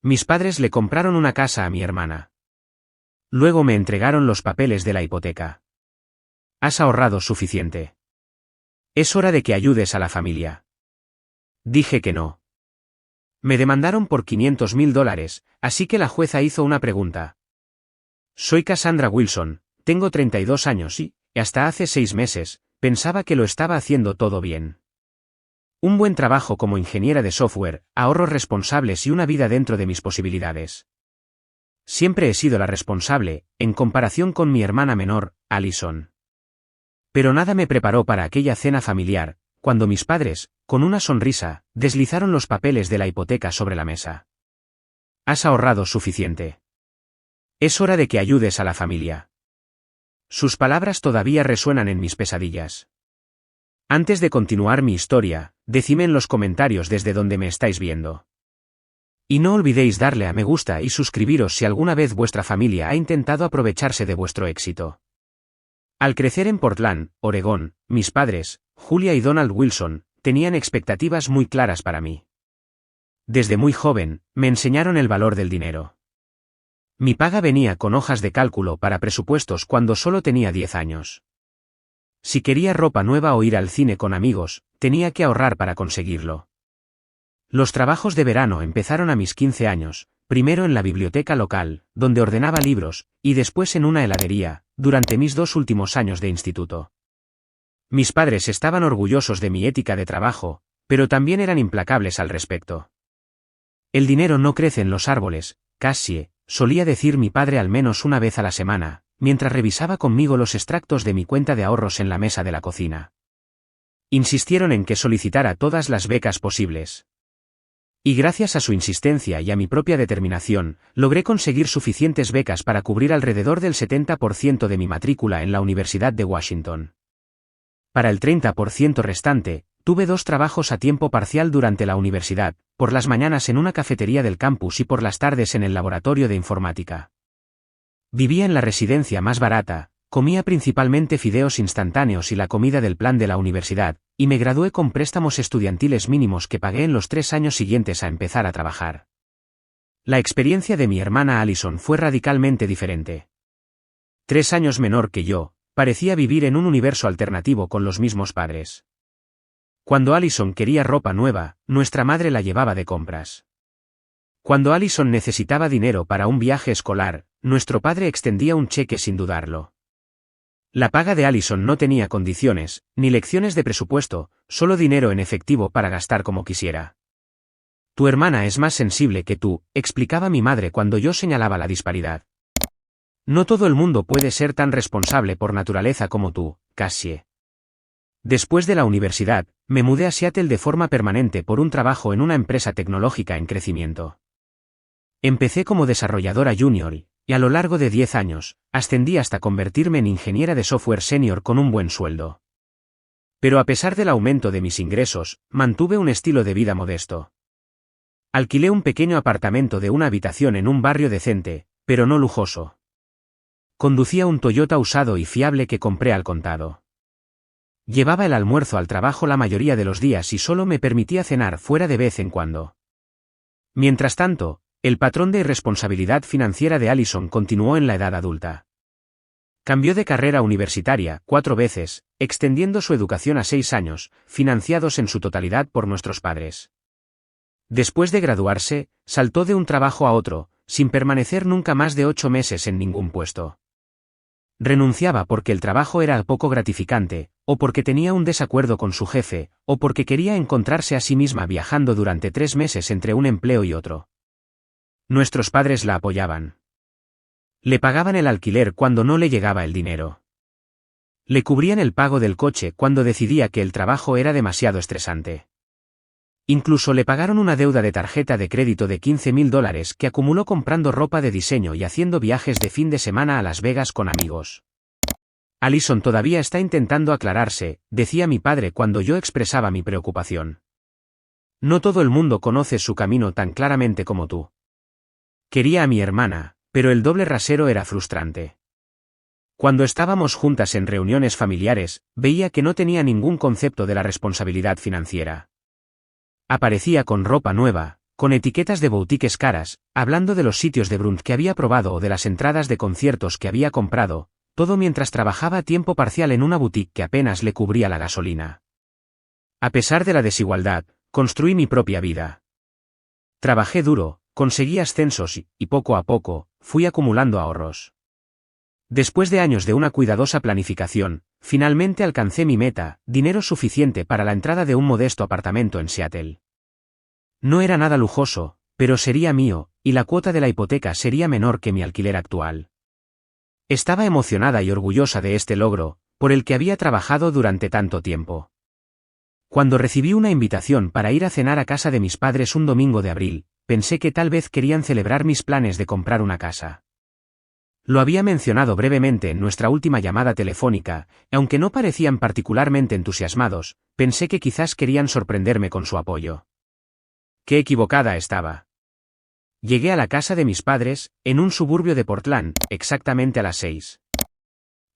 Mis padres le compraron una casa a mi hermana. Luego me entregaron los papeles de la hipoteca. ¿Has ahorrado suficiente? Es hora de que ayudes a la familia. Dije que no. Me demandaron por $500.000, así que la jueza hizo una pregunta. Soy Cassandra Wilson, tengo 32 años y, hasta hace 6 meses, pensaba que lo estaba haciendo todo bien. Un buen trabajo como ingeniera de software, ahorros responsables y una vida dentro de mis posibilidades. Siempre he sido la responsable, en comparación con mi hermana menor, Allison. Pero nada me preparó para aquella cena familiar, cuando mis padres, con una sonrisa, deslizaron los papeles de la hipoteca sobre la mesa. Has ahorrado suficiente. Es hora de que ayudes a la familia. Sus palabras todavía resuenan en mis pesadillas. Antes de continuar mi historia, decidme en los comentarios desde donde me estáis viendo. Y no olvidéis darle a me gusta y suscribiros si alguna vez vuestra familia ha intentado aprovecharse de vuestro éxito. Al crecer en Portland, Oregón, mis padres, Julia y Donald Wilson, tenían expectativas muy claras para mí. Desde muy joven, me enseñaron el valor del dinero. Mi paga venía con hojas de cálculo para presupuestos cuando solo tenía 10 años. Si quería ropa nueva o ir al cine con amigos, tenía que ahorrar para conseguirlo. Los trabajos de verano empezaron a mis 15 años, primero en la biblioteca local, donde ordenaba libros, y después en una heladería, durante mis 2 últimos años de instituto. Mis padres estaban orgullosos de mi ética de trabajo, pero también eran implacables al respecto. El dinero no crece en los árboles, Cassie, solía decir mi padre al menos una vez a la semana, mientras revisaba conmigo los extractos de mi cuenta de ahorros en la mesa de la cocina. Insistieron en que solicitara todas las becas posibles. Y gracias a su insistencia y a mi propia determinación, logré conseguir suficientes becas para cubrir alrededor del 70% de mi matrícula en la Universidad de Washington. Para el 30% restante, tuve 2 trabajos a tiempo parcial durante la universidad, por las mañanas en una cafetería del campus y por las tardes en el laboratorio de informática. Vivía en la residencia más barata, comía principalmente fideos instantáneos y la comida del plan de la universidad, y me gradué con préstamos estudiantiles mínimos que pagué en los 3 años siguientes a empezar a trabajar. La experiencia de mi hermana Allison fue radicalmente diferente. 3 años menor que yo, parecía vivir en un universo alternativo con los mismos padres. Cuando Allison quería ropa nueva, nuestra madre la llevaba de compras. Cuando Allison necesitaba dinero para un viaje escolar, nuestro padre extendía un cheque sin dudarlo. La paga de Allison no tenía condiciones, ni lecciones de presupuesto, solo dinero en efectivo para gastar como quisiera. Tu hermana es más sensible que tú, explicaba mi madre cuando yo señalaba la disparidad. No todo el mundo puede ser tan responsable por naturaleza como tú, Cassie. Después de la universidad, me mudé a Seattle de forma permanente por un trabajo en una empresa tecnológica en crecimiento. Empecé como desarrolladora junior y a lo largo de 10 años, ascendí hasta convertirme en ingeniera de software senior con un buen sueldo. Pero a pesar del aumento de mis ingresos, mantuve un estilo de vida modesto. Alquilé un pequeño apartamento de una habitación en un barrio decente, pero no lujoso. Conducía un Toyota usado y fiable que compré al contado. Llevaba el almuerzo al trabajo la mayoría de los días y solo me permitía cenar fuera de vez en cuando. Mientras tanto, el patrón de irresponsabilidad financiera de Allison continuó en la edad adulta. Cambió de carrera universitaria 4 veces, extendiendo su educación a 6 años, financiados en su totalidad por nuestros padres. Después de graduarse, saltó de un trabajo a otro, sin permanecer nunca más de 8 meses en ningún puesto. Renunciaba porque el trabajo era poco gratificante, o porque tenía un desacuerdo con su jefe, o porque quería encontrarse a sí misma viajando durante 3 meses entre un empleo y otro. Nuestros padres la apoyaban. Le pagaban el alquiler cuando no le llegaba el dinero. Le cubrían el pago del coche cuando decidía que el trabajo era demasiado estresante. Incluso le pagaron una deuda de tarjeta de crédito de $15.000 que acumuló comprando ropa de diseño y haciendo viajes de fin de semana a Las Vegas con amigos. Allison todavía está intentando aclararse, decía mi padre cuando yo expresaba mi preocupación. No todo el mundo conoce su camino tan claramente como tú. Quería a mi hermana, pero el doble rasero era frustrante. Cuando estábamos juntas en reuniones familiares, veía que no tenía ningún concepto de la responsabilidad financiera. Aparecía con ropa nueva, con etiquetas de boutiques caras, hablando de los sitios de brunch que había probado o de las entradas de conciertos que había comprado, todo mientras trabajaba a tiempo parcial en una boutique que apenas le cubría la gasolina. A pesar de la desigualdad, construí mi propia vida. Trabajé duro, conseguí ascensos y poco a poco, fui acumulando ahorros. Después de años de una cuidadosa planificación, finalmente alcancé mi meta, dinero suficiente para la entrada de un modesto apartamento en Seattle. No era nada lujoso, pero sería mío, y la cuota de la hipoteca sería menor que mi alquiler actual. Estaba emocionada y orgullosa de este logro, por el que había trabajado durante tanto tiempo. Cuando recibí una invitación para ir a cenar a casa de mis padres un domingo de abril, pensé que tal vez querían celebrar mis planes de comprar una casa. Lo había mencionado brevemente en nuestra última llamada telefónica, y aunque no parecían particularmente entusiasmados, pensé que quizás querían sorprenderme con su apoyo. Qué equivocada estaba. Llegué a la casa de mis padres, en un suburbio de Portland, exactamente a las 6.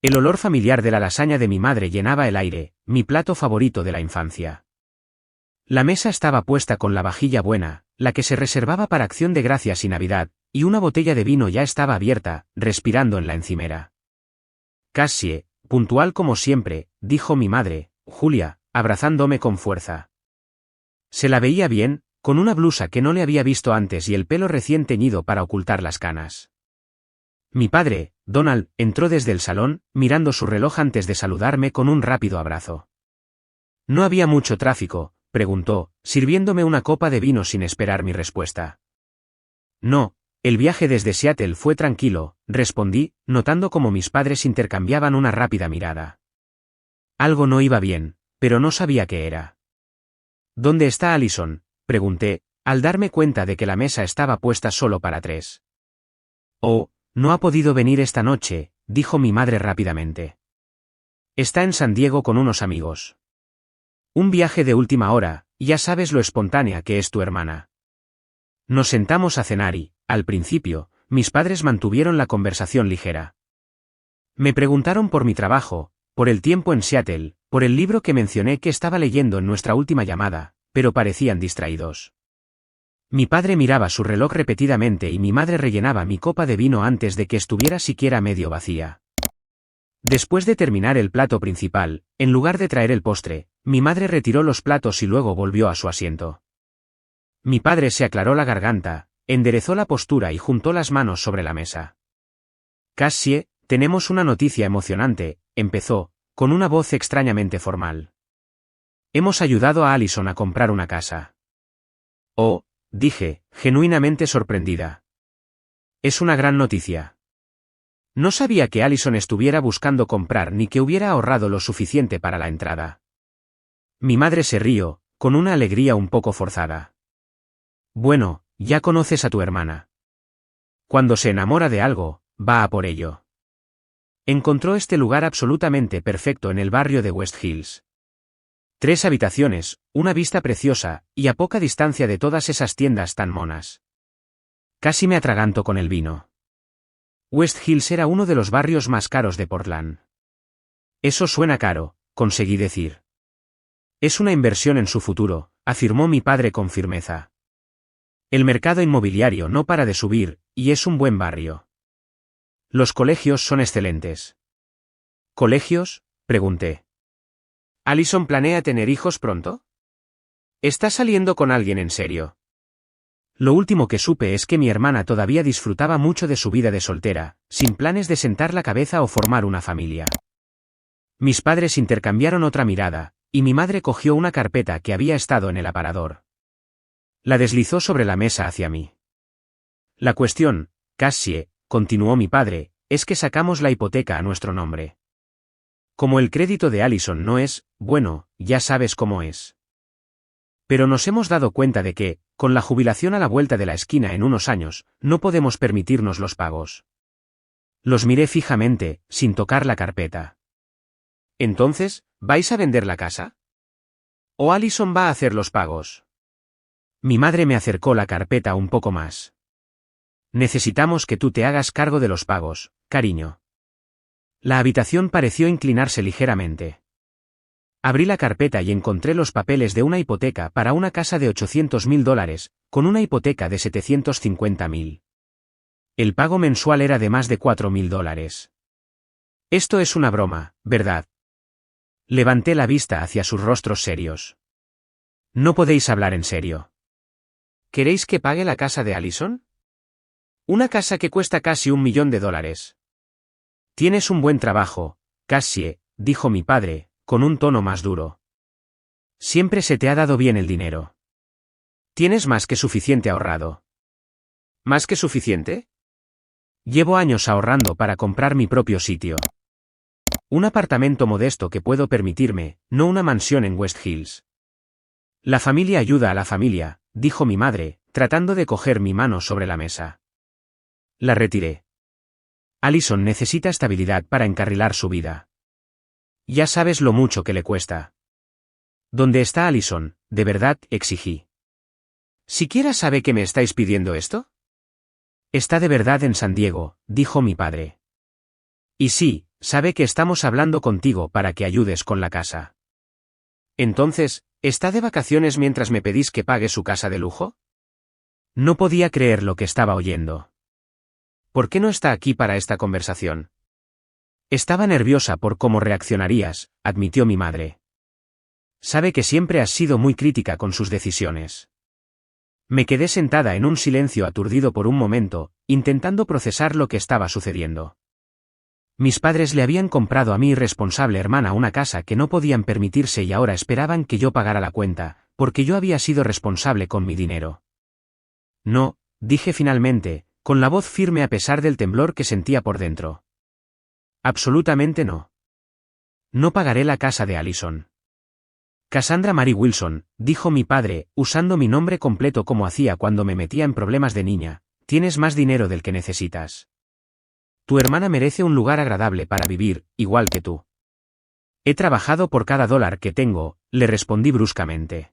El olor familiar de la lasaña de mi madre llenaba el aire, mi plato favorito de la infancia. La mesa estaba puesta con la vajilla buena, la que se reservaba para Acción de Gracias y Navidad, y una botella de vino ya estaba abierta, respirando en la encimera. Cassie, puntual como siempre, dijo mi madre, Julia, abrazándome con fuerza. Se la veía bien, con una blusa que no le había visto antes y el pelo recién teñido para ocultar las canas. Mi padre, Donald, entró desde el salón, mirando su reloj antes de saludarme con un rápido abrazo. ¿No había mucho tráfico?, preguntó, sirviéndome una copa de vino sin esperar mi respuesta. No, el viaje desde Seattle fue tranquilo, respondí, notando cómo mis padres intercambiaban una rápida mirada. Algo no iba bien, pero no sabía qué era. ¿Dónde está Allison?, pregunté, al darme cuenta de que la mesa estaba puesta solo para 3. Oh, no ha podido venir esta noche, dijo mi madre rápidamente. Está en San Diego con unos amigos. Un viaje de última hora, ya sabes lo espontánea que es tu hermana. Nos sentamos a cenar y, al principio, mis padres mantuvieron la conversación ligera. Me preguntaron por mi trabajo, por el tiempo en Seattle, por el libro que mencioné que estaba leyendo en nuestra última llamada, pero parecían distraídos. Mi padre miraba su reloj repetidamente y mi madre rellenaba mi copa de vino antes de que estuviera siquiera medio vacía. Después de terminar el plato principal, en lugar de traer el postre, mi madre retiró los platos y luego volvió a su asiento. Mi padre se aclaró la garganta, enderezó la postura y juntó las manos sobre la mesa. Cassie, tenemos una noticia emocionante, empezó, con una voz extrañamente formal. Hemos ayudado a Allison a comprar una casa. Oh, dije, genuinamente sorprendida. Es una gran noticia. No sabía que Allison estuviera buscando comprar ni que hubiera ahorrado lo suficiente para la entrada. Mi madre se rió, con una alegría un poco forzada. Bueno, ya conoces a tu hermana. Cuando se enamora de algo, va a por ello. Encontró este lugar absolutamente perfecto en el barrio de West Hills. 3 habitaciones, una vista preciosa, y a poca distancia de todas esas tiendas tan monas. Casi me atraganto con el vino. West Hills era uno de los barrios más caros de Portland. Eso suena caro, conseguí decir. Es una inversión en su futuro, afirmó mi padre con firmeza. El mercado inmobiliario no para de subir, y es un buen barrio. Los colegios son excelentes. ¿Colegios?, pregunté. ¿Allison planea tener hijos pronto? ¿Está saliendo con alguien en serio? Lo último que supe es que mi hermana todavía disfrutaba mucho de su vida de soltera, sin planes de sentar la cabeza o formar una familia. Mis padres intercambiaron otra mirada, y mi madre cogió una carpeta que había estado en el aparador. La deslizó sobre la mesa hacia mí. La cuestión, Cassie, continuó mi padre, es que sacamos la hipoteca a nuestro nombre. Como el crédito de Allison no es, bueno, ya sabes cómo es. Pero nos hemos dado cuenta de que, con la jubilación a la vuelta de la esquina en unos años, no podemos permitirnos los pagos. Los miré fijamente, sin tocar la carpeta. ¿Entonces, vais a vender la casa? ¿O Allison va a hacer los pagos? Mi madre me acercó la carpeta un poco más. Necesitamos que tú te hagas cargo de los pagos, cariño. La habitación pareció inclinarse ligeramente. Abrí la carpeta y encontré los papeles de una hipoteca para una casa de $800,000, con una hipoteca de 750.000. El pago mensual era de más de $4.000. Esto es una broma, ¿verdad? Levanté la vista hacia sus rostros serios. No podéis hablar en serio. ¿Queréis que pague la casa de Allison? Una casa que cuesta casi $1 millón. Tienes un buen trabajo, Cassie, dijo mi padre, con un tono más duro. Siempre se te ha dado bien el dinero. Tienes más que suficiente ahorrado. ¿Más que suficiente? Llevo años ahorrando para comprar mi propio sitio. Un apartamento modesto que puedo permitirme, no una mansión en West Hills. La familia ayuda a la familia, dijo mi madre, tratando de coger mi mano sobre la mesa. La retiré. Allison necesita estabilidad para encarrilar su vida. Ya sabes lo mucho que le cuesta. ¿Dónde está Allison? De verdad, exigí. ¿Siquiera sabe que me estáis pidiendo esto? Está de verdad en San Diego, dijo mi padre. Y sí, sabe que estamos hablando contigo para que ayudes con la casa. Entonces, ¿está de vacaciones mientras me pedís que pague su casa de lujo? No podía creer lo que estaba oyendo. ¿Por qué no está aquí para esta conversación? Estaba nerviosa por cómo reaccionarías, admitió mi madre. Sabe que siempre has sido muy crítica con sus decisiones. Me quedé sentada en un silencio aturdido por un momento, intentando procesar lo que estaba sucediendo. Mis padres le habían comprado a mi irresponsable hermana una casa que no podían permitirse y ahora esperaban que yo pagara la cuenta, porque yo había sido responsable con mi dinero. No, dije finalmente, con la voz firme a pesar del temblor que sentía por dentro. Absolutamente no. No pagaré la casa de Allison. Cassandra Mary Wilson, dijo mi padre, usando mi nombre completo como hacía cuando me metía en problemas de niña, tienes más dinero del que necesitas. Tu hermana merece un lugar agradable para vivir, igual que tú. He trabajado por cada dólar que tengo, le respondí bruscamente.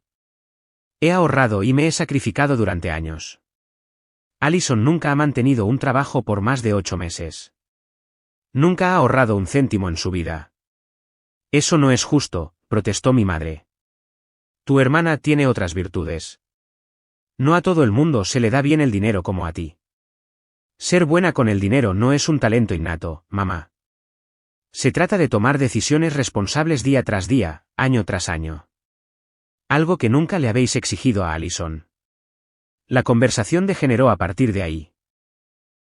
He ahorrado y me he sacrificado durante años. Allison nunca ha mantenido un trabajo por más de 8 meses. Nunca ha ahorrado un céntimo en su vida. Eso no es justo, protestó mi madre. Tu hermana tiene otras virtudes. No a todo el mundo se le da bien el dinero como a ti. Ser buena con el dinero no es un talento innato, mamá. Se trata de tomar decisiones responsables día tras día, año tras año. Algo que nunca le habéis exigido a Allison. La conversación degeneró a partir de ahí.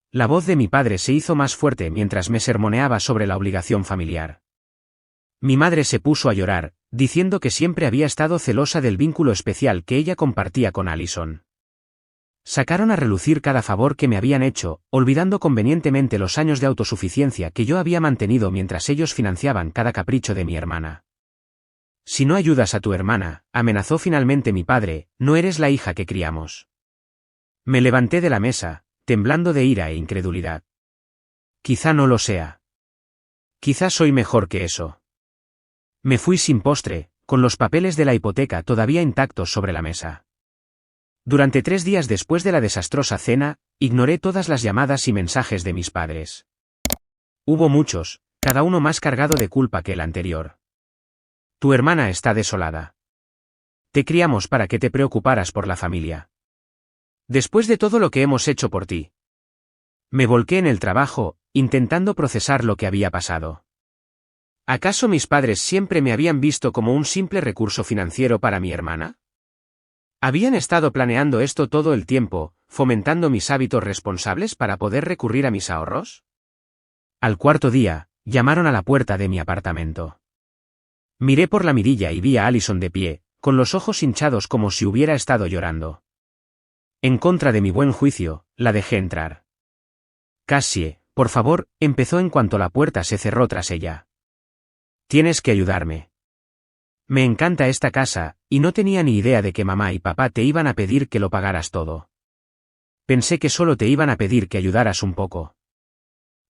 La voz de mi padre se hizo más fuerte mientras me sermoneaba sobre la obligación familiar. Mi madre se puso a llorar, diciendo que siempre había estado celosa del vínculo especial que ella compartía con Allison. Sacaron a relucir cada favor que me habían hecho, olvidando convenientemente los años de autosuficiencia que yo había mantenido mientras ellos financiaban cada capricho de mi hermana. Si no ayudas a tu hermana, amenazó finalmente mi padre, no eres la hija que criamos. Me levanté de la mesa, temblando de ira e incredulidad. Quizá no lo sea. Quizá soy mejor que eso. Me fui sin postre, con los papeles de la hipoteca todavía intactos sobre la mesa. Durante 3 días después de la desastrosa cena, ignoré todas las llamadas y mensajes de mis padres. Hubo muchos, cada uno más cargado de culpa que el anterior. Tu hermana está desolada. Te criamos para que te preocuparas por la familia. Después de todo lo que hemos hecho por ti. Me volqué en el trabajo, intentando procesar lo que había pasado. ¿Acaso mis padres siempre me habían visto como un simple recurso financiero para mi hermana? ¿Habían estado planeando esto todo el tiempo, fomentando mis hábitos responsables para poder recurrir a mis ahorros? Al cuarto día, llamaron a la puerta de mi apartamento. Miré por la mirilla y vi a Allison de pie, con los ojos hinchados como si hubiera estado llorando. En contra de mi buen juicio, la dejé entrar. Cassie, por favor, empezó en cuanto la puerta se cerró tras ella. Tienes que ayudarme. Me encanta esta casa, y no tenía ni idea de que mamá y papá te iban a pedir que lo pagaras todo. Pensé que solo te iban a pedir que ayudaras un poco.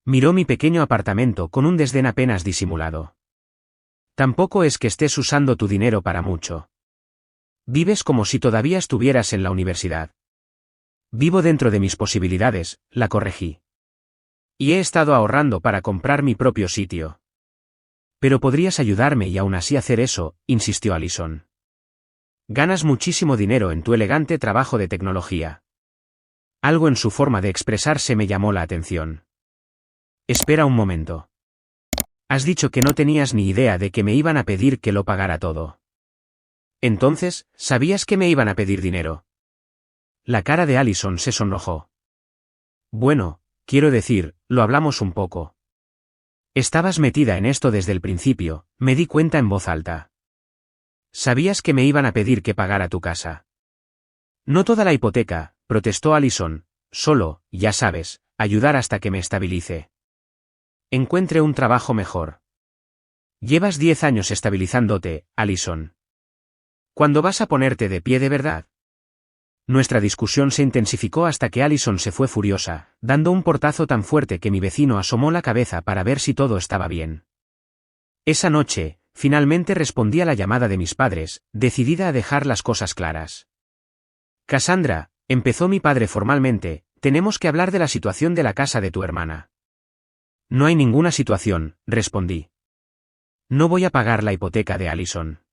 Miró mi pequeño apartamento con un desdén apenas disimulado. Tampoco es que estés usando tu dinero para mucho. Vives como si todavía estuvieras en la universidad. Vivo dentro de mis posibilidades, la corregí. Y he estado ahorrando para comprar mi propio sitio. Pero podrías ayudarme y aún así hacer eso, insistió Allison. Ganas muchísimo dinero en tu elegante trabajo de tecnología. Algo en su forma de expresarse me llamó la atención. Espera un momento. Has dicho que no tenías ni idea de que me iban a pedir que lo pagara todo. Entonces, ¿sabías que me iban a pedir dinero? La cara de Allison se sonrojó. Bueno, quiero decir, lo hablamos un poco. Estabas metida en esto desde el principio, me di cuenta en voz alta. Sabías que me iban a pedir que pagara tu casa. No toda la hipoteca, protestó Allison, solo, ya sabes, ayudar hasta que me estabilice. Encuentre un trabajo mejor. Llevas 10 años estabilizándote, Allison. ¿Cuándo vas a ponerte de pie de verdad? Nuestra discusión se intensificó hasta que Allison se fue furiosa, dando un portazo tan fuerte que mi vecino asomó la cabeza para ver si todo estaba bien. Esa noche, finalmente respondí a la llamada de mis padres, decidida a dejar las cosas claras. Cassandra, empezó mi padre formalmente, tenemos que hablar de la situación de la casa de tu hermana. No hay ninguna situación, respondí. No voy a pagar la hipoteca de Allison.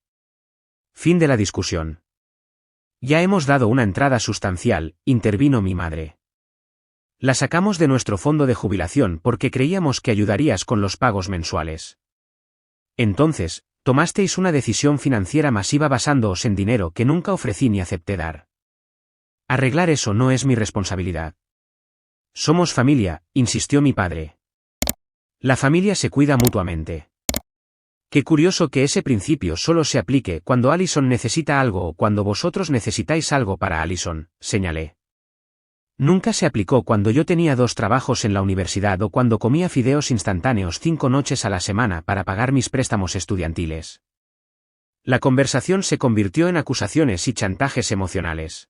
Fin de la discusión. Ya hemos dado una entrada sustancial, intervino mi madre. La sacamos de nuestro fondo de jubilación porque creíamos que ayudarías con los pagos mensuales. Entonces, tomasteis una decisión financiera masiva basándoos en dinero que nunca ofrecí ni acepté dar. Arreglar eso no es mi responsabilidad. Somos familia, insistió mi padre. La familia se cuida mutuamente. Qué curioso que ese principio solo se aplique cuando Allison necesita algo o cuando vosotros necesitáis algo para Allison, señalé. Nunca se aplicó cuando yo tenía 2 trabajos en la universidad o cuando comía fideos instantáneos 5 noches a la semana para pagar mis préstamos estudiantiles. La conversación se convirtió en acusaciones y chantajes emocionales.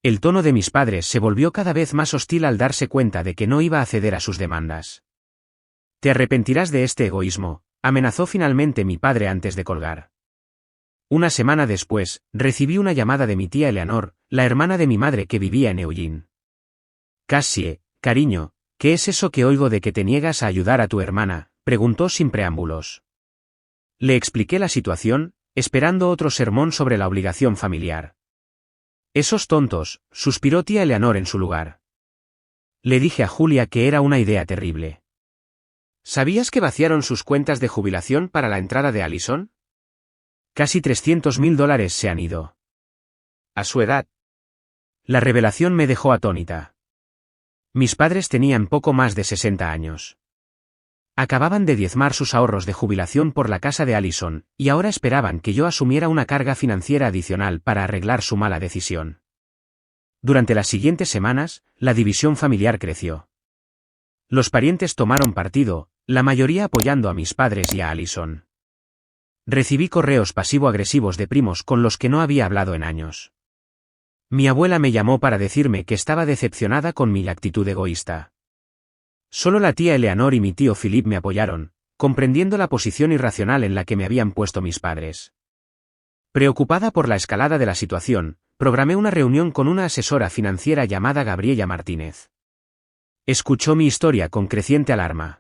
El tono de mis padres se volvió cada vez más hostil al darse cuenta de que no iba a ceder a sus demandas. Te arrepentirás de este egoísmo, amenazó finalmente mi padre antes de colgar. Una semana después, recibí una llamada de mi tía Eleanor, la hermana de mi madre que vivía en Eugene. Cassie, cariño, ¿qué es eso que oigo de que te niegas a ayudar a tu hermana?, preguntó sin preámbulos. Le expliqué la situación, esperando otro sermón sobre la obligación familiar. Esos tontos, suspiró tía Eleanor en su lugar. Le dije a Julia que era una idea terrible. ¿Sabías que vaciaron sus cuentas de jubilación para la entrada de Allison? Casi $300.000 se han ido. A su edad. La revelación me dejó atónita. Mis padres tenían poco más de 60 años. Acababan de diezmar sus ahorros de jubilación por la casa de Allison, y ahora esperaban que yo asumiera una carga financiera adicional para arreglar su mala decisión. Durante las siguientes semanas, la división familiar creció. Los parientes tomaron partido, la mayoría apoyando a mis padres y a Allison. Recibí correos pasivo-agresivos de primos con los que no había hablado en años. Mi abuela me llamó para decirme que estaba decepcionada con mi actitud egoísta. Solo la tía Eleanor y mi tío Philip me apoyaron, comprendiendo la posición irracional en la que me habían puesto mis padres. Preocupada por la escalada de la situación, programé una reunión con una asesora financiera llamada Gabriela Martínez. Escuchó mi historia con creciente alarma.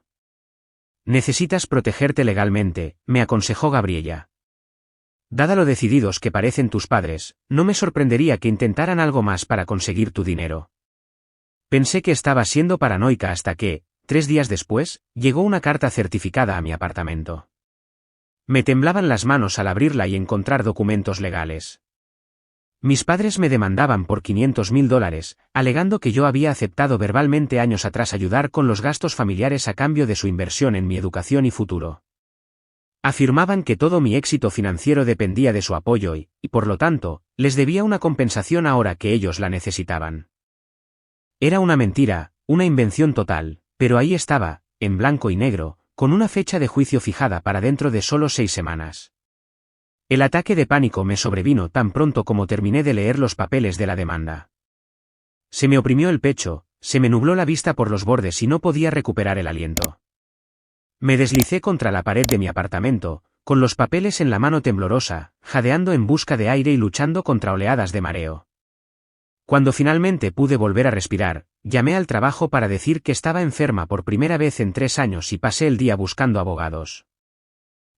Necesitas protegerte legalmente, me aconsejó Gabriela. Dada lo decididos que parecen tus padres, no me sorprendería que intentaran algo más para conseguir tu dinero. Pensé que estaba siendo paranoica hasta que, 3 días después, llegó una carta certificada a mi apartamento. Me temblaban las manos al abrirla y encontrar documentos legales. Mis padres me demandaban por $500.000, alegando que yo había aceptado verbalmente años atrás ayudar con los gastos familiares a cambio de su inversión en mi educación y futuro. Afirmaban que todo mi éxito financiero dependía de su apoyo y, por lo tanto, les debía una compensación ahora que ellos la necesitaban. Era una mentira, una invención total, pero ahí estaba, en blanco y negro, con una fecha de juicio fijada para dentro de solo 6 semanas. El ataque de pánico me sobrevino tan pronto como terminé de leer los papeles de la demanda. Se me oprimió el pecho, se me nubló la vista por los bordes y no podía recuperar el aliento. Me deslicé contra la pared de mi apartamento, con los papeles en la mano temblorosa, jadeando en busca de aire y luchando contra oleadas de mareo. Cuando finalmente pude volver a respirar, llamé al trabajo para decir que estaba enferma por primera vez en 3 años y pasé el día buscando abogados.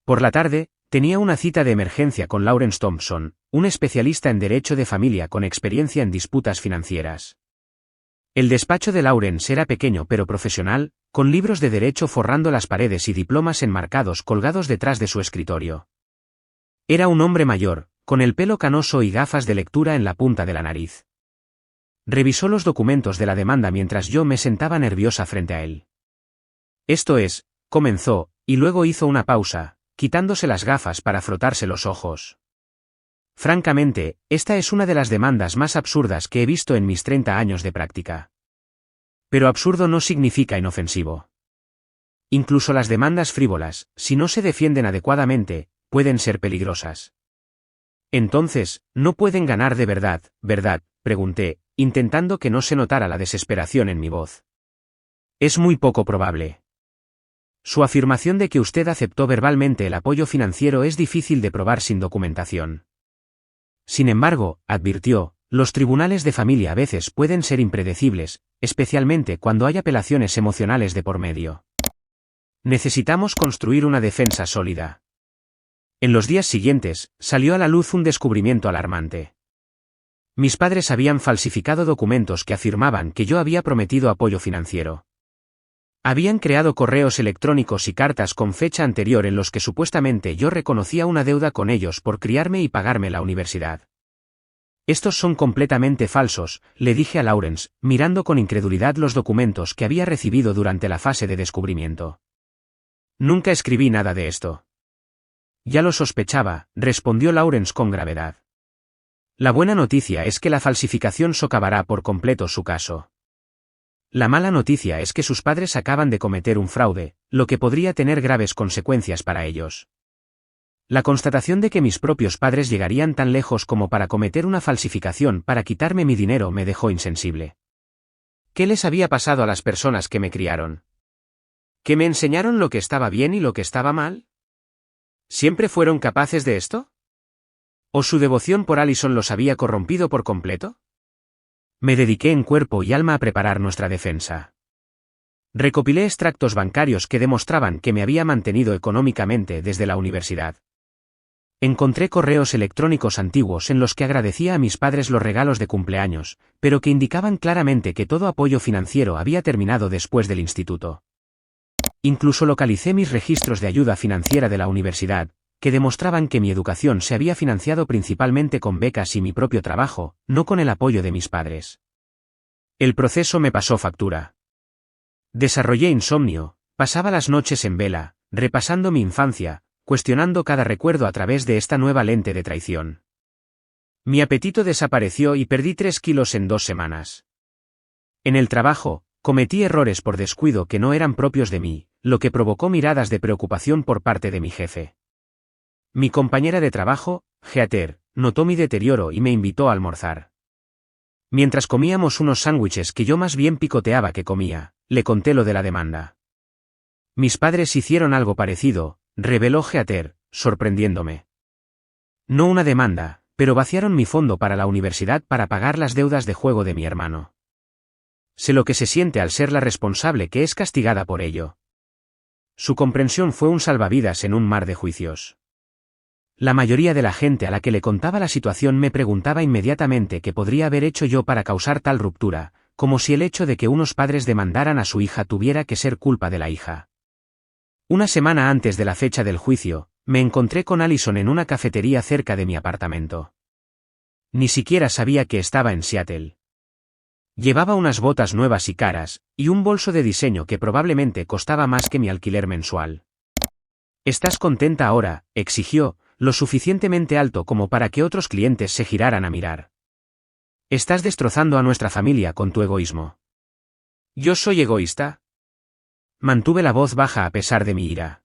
Por la tarde, Tenía una cita de emergencia con Lawrence Thompson, un especialista en derecho de familia con experiencia en disputas financieras. El despacho de Lawrence era pequeño pero profesional, con libros de derecho forrando las paredes y diplomas enmarcados colgados detrás de su escritorio. Era un hombre mayor, con el pelo canoso y gafas de lectura en la punta de la nariz. Revisó los documentos de la demanda mientras yo me sentaba nerviosa frente a él. Esto es, comenzó, y luego hizo una pausa, quitándose las gafas para frotarse los ojos. Francamente, esta es una de las demandas más absurdas que he visto en mis 30 años de práctica. Pero absurdo no significa inofensivo. Incluso las demandas frívolas, si no se defienden adecuadamente, pueden ser peligrosas. Entonces, ¿no pueden ganar de verdad, verdad?, pregunté, intentando que no se notara la desesperación en mi voz. Es muy poco probable. Su afirmación de que usted aceptó verbalmente el apoyo financiero es difícil de probar sin documentación. Sin embargo, advirtió, los tribunales de familia a veces pueden ser impredecibles, especialmente cuando hay apelaciones emocionales de por medio. Necesitamos construir una defensa sólida. En los días siguientes, salió a la luz un descubrimiento alarmante. Mis padres habían falsificado documentos que afirmaban que yo había prometido apoyo financiero. Habían creado correos electrónicos y cartas con fecha anterior en los que supuestamente yo reconocía una deuda con ellos por criarme y pagarme la universidad. Estos son completamente falsos, le dije a Lawrence, mirando con incredulidad los documentos que había recibido durante la fase de descubrimiento. Nunca escribí nada de esto. Ya lo sospechaba, respondió Lawrence con gravedad. La buena noticia es que la falsificación socavará por completo su caso. La mala noticia es que sus padres acaban de cometer un fraude, lo que podría tener graves consecuencias para ellos. La constatación de que mis propios padres llegarían tan lejos como para cometer una falsificación para quitarme mi dinero me dejó insensible. ¿Qué les había pasado a las personas que me criaron? ¿Que me enseñaron lo que estaba bien y lo que estaba mal? ¿Siempre fueron capaces de esto? ¿O su devoción por Allison los había corrompido por completo? Me dediqué en cuerpo y alma a preparar nuestra defensa. Recopilé extractos bancarios que demostraban que me había mantenido económicamente desde la universidad. Encontré correos electrónicos antiguos en los que agradecía a mis padres los regalos de cumpleaños, pero que indicaban claramente que todo apoyo financiero había terminado después del instituto. Incluso localicé mis registros de ayuda financiera de la universidad, que demostraban que mi educación se había financiado principalmente con becas y mi propio trabajo, no con el apoyo de mis padres. El proceso me pasó factura. Desarrollé insomnio, pasaba las noches en vela, repasando mi infancia, cuestionando cada recuerdo a través de esta nueva lente de traición. Mi apetito desapareció y perdí 3 kilos en 2 semanas. En el trabajo, cometí errores por descuido que no eran propios de mí, lo que provocó miradas de preocupación por parte de mi jefe. Mi compañera de trabajo, Heather, notó mi deterioro y me invitó a almorzar. Mientras comíamos unos sándwiches que yo más bien picoteaba que comía, le conté lo de la demanda. Mis padres hicieron algo parecido, reveló Heather, sorprendiéndome. No una demanda, pero vaciaron mi fondo para la universidad para pagar las deudas de juego de mi hermano. Sé lo que se siente al ser la responsable que es castigada por ello. Su comprensión fue un salvavidas en un mar de juicios. La mayoría de la gente a la que le contaba la situación me preguntaba inmediatamente qué podría haber hecho yo para causar tal ruptura, como si el hecho de que unos padres demandaran a su hija tuviera que ser culpa de la hija. Una semana antes de la fecha del juicio, me encontré con Allison en una cafetería cerca de mi apartamento. Ni siquiera sabía que estaba en Seattle. Llevaba unas botas nuevas y caras, y un bolso de diseño que probablemente costaba más que mi alquiler mensual. ¿Estás contenta ahora?, exigió, lo suficientemente alto como para que otros clientes se giraran a mirar. Estás destrozando a nuestra familia con tu egoísmo. ¿Yo soy egoísta? Mantuve la voz baja a pesar de mi ira.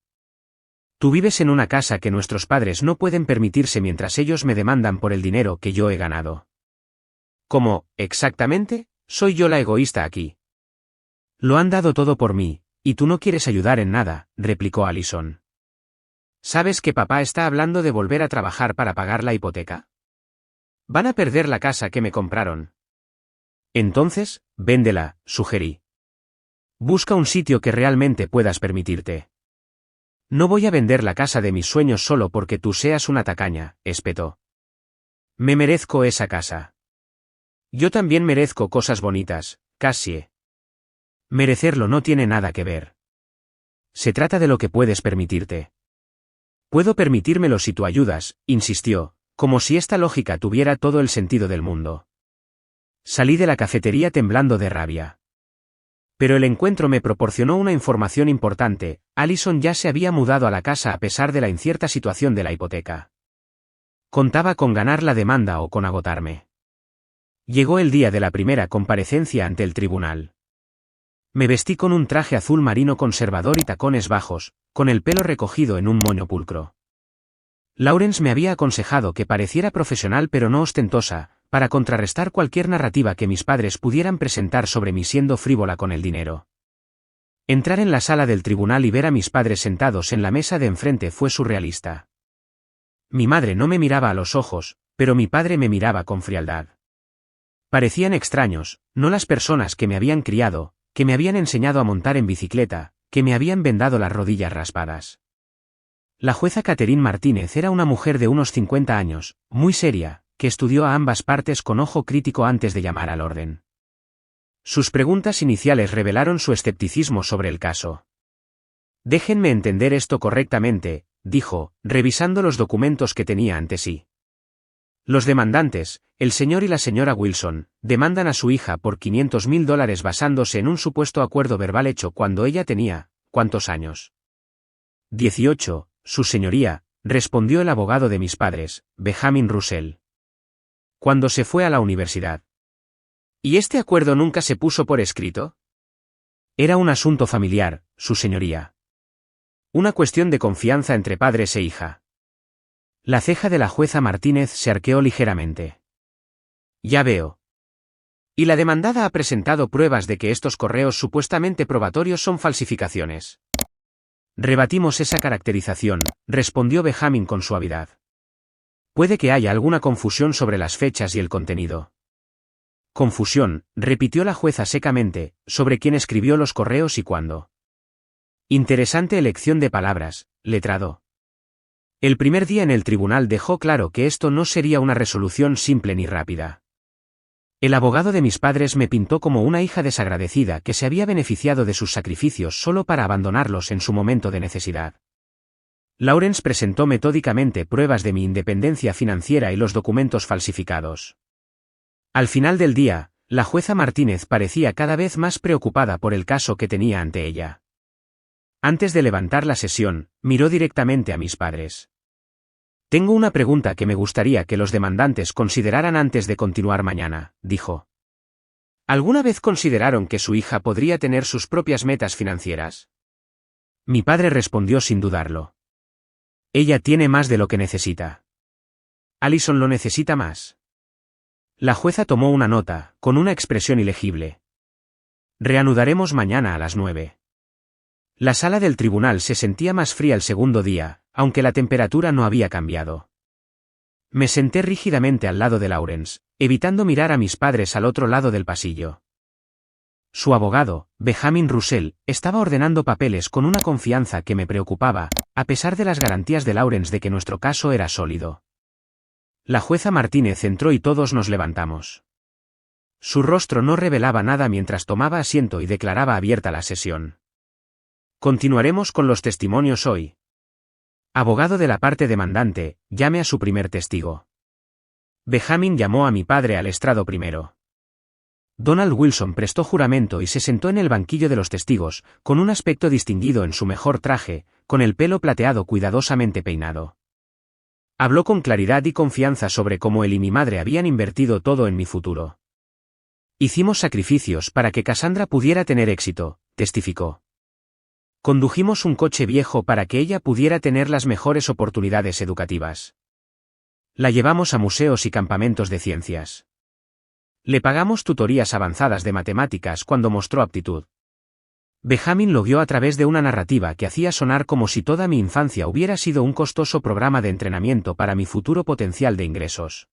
Tú vives en una casa que nuestros padres no pueden permitirse mientras ellos me demandan por el dinero que yo he ganado. ¿Cómo, exactamente, soy yo la egoísta aquí? Lo han dado todo por mí, y tú no quieres ayudar en nada, replicó Allison. ¿Sabes que papá está hablando de volver a trabajar para pagar la hipoteca? Van a perder la casa que me compraron. Entonces, véndela, sugerí. Busca un sitio que realmente puedas permitirte. No voy a vender la casa de mis sueños solo porque tú seas una tacaña, espetó. Me merezco esa casa. Yo también merezco cosas bonitas, Cassie. Merecerlo no tiene nada que ver. Se trata de lo que puedes permitirte. Puedo permitírmelo si tú ayudas, insistió, como si esta lógica tuviera todo el sentido del mundo. Salí de la cafetería temblando de rabia. Pero el encuentro me proporcionó una información importante: Allison ya se había mudado a la casa a pesar de la incierta situación de la hipoteca. Contaba con ganar la demanda o con agotarme. Llegó el día de la primera comparecencia ante el tribunal. Me vestí con un traje azul marino conservador y tacones bajos, con el pelo recogido en un moño pulcro. Lawrence me había aconsejado que pareciera profesional pero no ostentosa, para contrarrestar cualquier narrativa que mis padres pudieran presentar sobre mí siendo frívola con el dinero. Entrar en la sala del tribunal y ver a mis padres sentados en la mesa de enfrente fue surrealista. Mi madre no me miraba a los ojos, pero mi padre me miraba con frialdad. Parecían extraños, no las personas que me habían criado, que me habían enseñado a montar en bicicleta, que me habían vendado las rodillas raspadas. La jueza Catherine Martínez era una mujer de unos 50 años, muy seria, que estudió a ambas partes con ojo crítico antes de llamar al orden. Sus preguntas iniciales revelaron su escepticismo sobre el caso. Déjenme entender esto correctamente, dijo, revisando los documentos que tenía ante sí. Los demandantes, el señor y la señora Wilson, demandan a su hija por $500,000 basándose en un supuesto acuerdo verbal hecho cuando ella tenía, ¿cuántos años? 18, su señoría, respondió el abogado de mis padres, Benjamin Russell. Cuando se fue a la universidad. ¿Y este acuerdo nunca se puso por escrito? Era un asunto familiar, su señoría. Una cuestión de confianza entre padres e hija. La ceja de la jueza Martínez se arqueó ligeramente. Ya veo. Y la demandada ha presentado pruebas de que estos correos supuestamente probatorios son falsificaciones. Rebatimos esa caracterización, respondió Benjamin con suavidad. Puede que haya alguna confusión sobre las fechas y el contenido. Confusión, repitió la jueza secamente, sobre quién escribió los correos y cuándo. Interesante elección de palabras, letrado. El primer día en el tribunal dejó claro que esto no sería una resolución simple ni rápida. El abogado de mis padres me pintó como una hija desagradecida que se había beneficiado de sus sacrificios solo para abandonarlos en su momento de necesidad. Lawrence presentó metódicamente pruebas de mi independencia financiera y los documentos falsificados. Al final del día, la jueza Martínez parecía cada vez más preocupada por el caso que tenía ante ella. Antes de levantar la sesión, miró directamente a mis padres. Tengo una pregunta que me gustaría que los demandantes consideraran antes de continuar mañana, dijo. ¿Alguna vez consideraron que su hija podría tener sus propias metas financieras? Mi padre respondió sin dudarlo. Ella tiene más de lo que necesita. Allison lo necesita más. La jueza tomó una nota, con una expresión ilegible. Reanudaremos mañana a las 9. La sala del tribunal se sentía más fría el segundo día, aunque la temperatura no había cambiado. Me senté rígidamente al lado de Lawrence, evitando mirar a mis padres al otro lado del pasillo. Su abogado, Benjamin Russell, estaba ordenando papeles con una confianza que me preocupaba, a pesar de las garantías de Lawrence de que nuestro caso era sólido. La jueza Martínez entró y todos nos levantamos. Su rostro no revelaba nada mientras tomaba asiento y declaraba abierta la sesión. Continuaremos con los testimonios hoy. Abogado de la parte demandante, llame a su primer testigo. Benjamin llamó a mi padre al estrado primero. Donald Wilson prestó juramento y se sentó en el banquillo de los testigos, con un aspecto distinguido en su mejor traje, con el pelo plateado cuidadosamente peinado. Habló con claridad y confianza sobre cómo él y mi madre habían invertido todo en mi futuro. Hicimos sacrificios para que Cassandra pudiera tener éxito, testificó. Condujimos un coche viejo para que ella pudiera tener las mejores oportunidades educativas. La llevamos a museos y campamentos de ciencias. Le pagamos tutorías avanzadas de matemáticas cuando mostró aptitud. Benjamin lo vio a través de una narrativa que hacía sonar como si toda mi infancia hubiera sido un costoso programa de entrenamiento para mi futuro potencial de ingresos.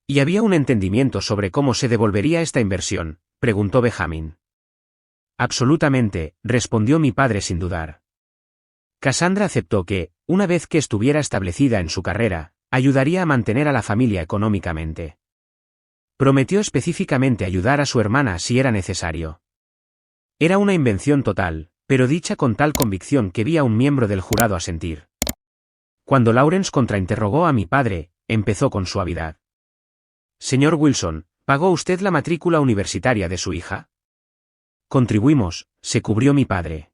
¿Y había un entendimiento sobre cómo se devolvería esta inversión?, preguntó Benjamin. Absolutamente, respondió mi padre sin dudar. Cassandra aceptó que, una vez que estuviera establecida en su carrera, ayudaría a mantener a la familia económicamente. Prometió específicamente ayudar a su hermana si era necesario. Era una invención total, pero dicha con tal convicción que vi a un miembro del jurado asentir. Cuando Lawrence contrainterrogó a mi padre, empezó con suavidad. Señor Wilson, ¿pagó usted la matrícula universitaria de su hija? Contribuimos, se cubrió mi padre.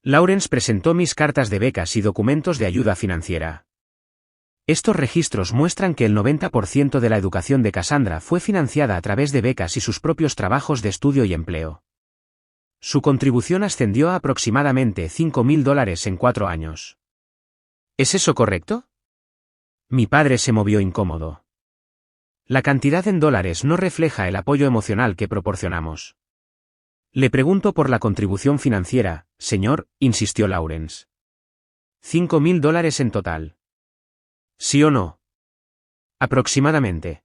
Lawrence presentó mis cartas de becas y documentos de ayuda financiera. Estos registros muestran que el 90% de la educación de Cassandra fue financiada a través de becas y sus propios trabajos de estudio y empleo. Su contribución ascendió a aproximadamente $5,000 en 4 años. ¿Es eso correcto? Mi padre se movió incómodo. La cantidad en dólares no refleja el apoyo emocional que proporcionamos. Le pregunto por la contribución financiera, señor, insistió Lawrence. $5,000 en total. ¿Sí o no? Aproximadamente.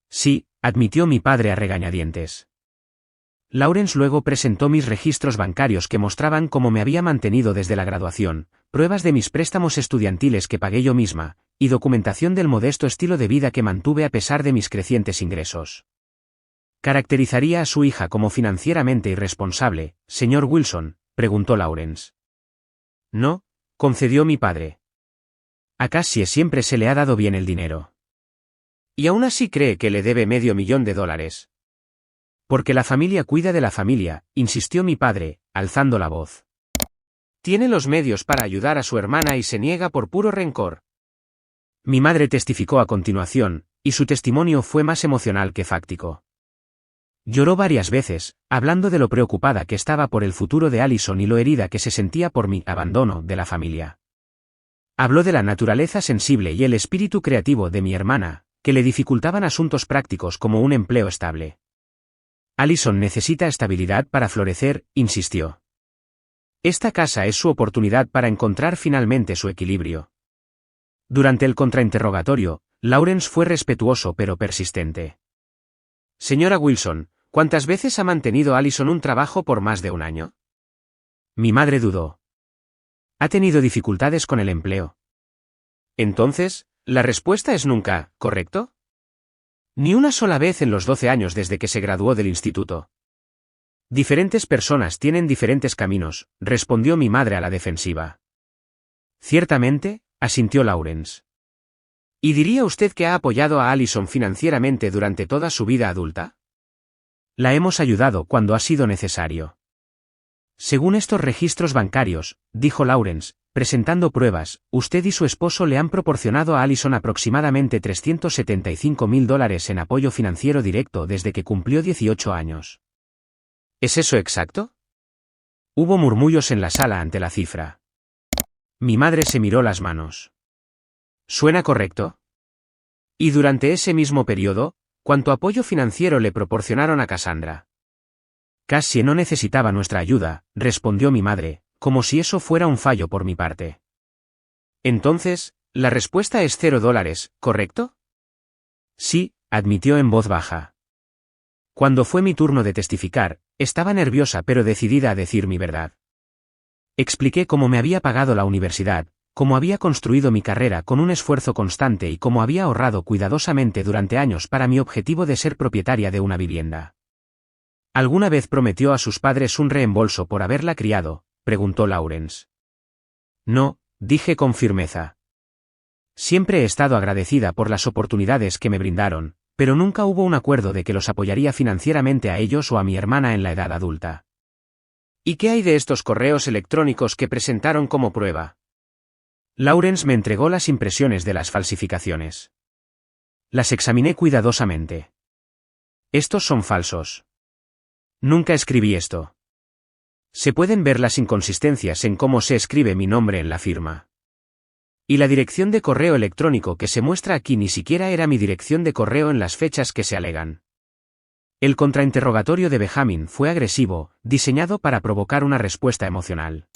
Sí, admitió mi padre a regañadientes. Lawrence luego presentó mis registros bancarios que mostraban cómo me había mantenido desde la graduación, pruebas de mis préstamos estudiantiles que pagué yo misma, y documentación del modesto estilo de vida que mantuve a pesar de mis crecientes ingresos. ¿Caracterizaría a su hija como financieramente irresponsable, señor Wilson?, preguntó Lawrence. No, concedió mi padre. A Cassie siempre se le ha dado bien el dinero. Y aún así cree que le debe $500,000. Porque la familia cuida de la familia, insistió mi padre, alzando la voz. Tiene los medios para ayudar a su hermana y se niega por puro rencor. Mi madre testificó a continuación, y su testimonio fue más emocional que fáctico. Lloró varias veces, hablando de lo preocupada que estaba por el futuro de Allison y lo herida que se sentía por mi abandono de la familia. Habló de la naturaleza sensible y el espíritu creativo de mi hermana, que le dificultaban asuntos prácticos como un empleo estable. Allison necesita estabilidad para florecer, insistió. Esta casa es su oportunidad para encontrar finalmente su equilibrio. Durante el contrainterrogatorio, Lawrence fue respetuoso pero persistente. Señora Wilson, ¿cuántas veces ha mantenido Allison un trabajo por más de un año? Mi madre dudó. Ha tenido dificultades con el empleo. Entonces, la respuesta es nunca, ¿correcto? Ni una sola vez en los 12 años desde que se graduó del instituto. Diferentes personas tienen diferentes caminos, respondió mi madre a la defensiva. Ciertamente, asintió Lawrence. ¿Y diría usted que ha apoyado a Allison financieramente durante toda su vida adulta? La hemos ayudado cuando ha sido necesario. Según estos registros bancarios, dijo Lawrence, presentando pruebas, usted y su esposo le han proporcionado a Allison aproximadamente $375,000 en apoyo financiero directo desde que cumplió 18 años. ¿Es eso exacto? Hubo murmullos en la sala ante la cifra. Mi madre se miró las manos. ¿Suena correcto? Y durante ese mismo periodo, ¿cuánto apoyo financiero le proporcionaron a Cassandra? Cassie no necesitaba nuestra ayuda, respondió mi madre, como si eso fuera un fallo por mi parte. Entonces, la respuesta es $0, ¿correcto? Sí, admitió en voz baja. Cuando fue mi turno de testificar, estaba nerviosa pero decidida a decir mi verdad. Expliqué cómo me había pagado la universidad, cómo había construido mi carrera con un esfuerzo constante y cómo había ahorrado cuidadosamente durante años para mi objetivo de ser propietaria de una vivienda. ¿Alguna vez prometió a sus padres un reembolso por haberla criado?, preguntó Lawrence. No, dije con firmeza. Siempre he estado agradecida por las oportunidades que me brindaron, pero nunca hubo un acuerdo de que los apoyaría financieramente a ellos o a mi hermana en la edad adulta. ¿Y qué hay de estos correos electrónicos que presentaron como prueba? Lawrence me entregó las impresiones de las falsificaciones. Las examiné cuidadosamente. Estos son falsos. Nunca escribí esto. Se pueden ver las inconsistencias en cómo se escribe mi nombre en la firma. Y la dirección de correo electrónico que se muestra aquí ni siquiera era mi dirección de correo en las fechas que se alegan. El contrainterrogatorio de Benjamin fue agresivo, diseñado para provocar una respuesta emocional.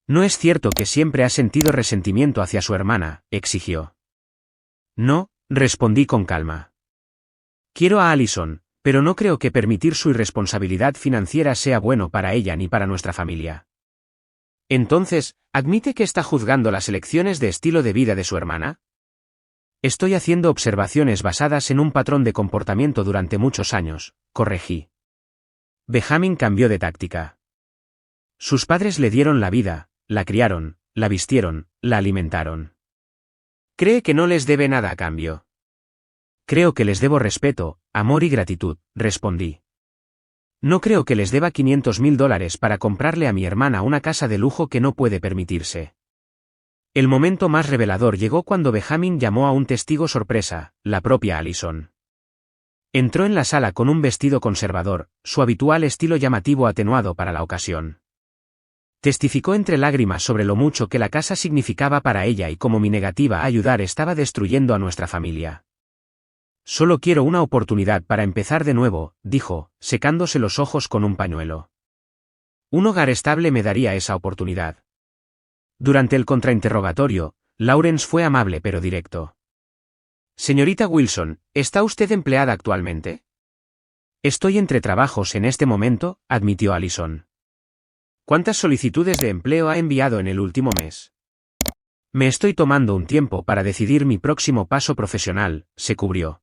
¿No es cierto que siempre ha sentido resentimiento hacia su hermana?, exigió. No, respondí con calma. Quiero a Allison, pero no creo que permitir su irresponsabilidad financiera sea bueno para ella ni para nuestra familia. Entonces, ¿admite que está juzgando las elecciones de estilo de vida de su hermana? Estoy haciendo observaciones basadas en un patrón de comportamiento durante muchos años, corregí. Benjamin cambió de táctica. Sus padres le dieron la vida, la criaron, la vistieron, la alimentaron. ¿Cree que no les debe nada a cambio? Creo que les debo respeto, amor y gratitud, respondí. No creo que les deba $500.000 para comprarle a mi hermana una casa de lujo que no puede permitirse. El momento más revelador llegó cuando Benjamin llamó a un testigo sorpresa, la propia Allison. Entró en la sala con un vestido conservador, su habitual estilo llamativo atenuado para la ocasión. Testificó entre lágrimas sobre lo mucho que la casa significaba para ella y cómo mi negativa a ayudar estaba destruyendo a nuestra familia. Solo quiero una oportunidad para empezar de nuevo, dijo, secándose los ojos con un pañuelo. Un hogar estable me daría esa oportunidad. Durante el contrainterrogatorio, Lawrence fue amable pero directo. Señorita Wilson, ¿está usted empleada actualmente? Estoy entre trabajos en este momento, admitió Allison. ¿Cuántas solicitudes de empleo ha enviado en el último mes? Me estoy tomando un tiempo para decidir mi próximo paso profesional, se cubrió.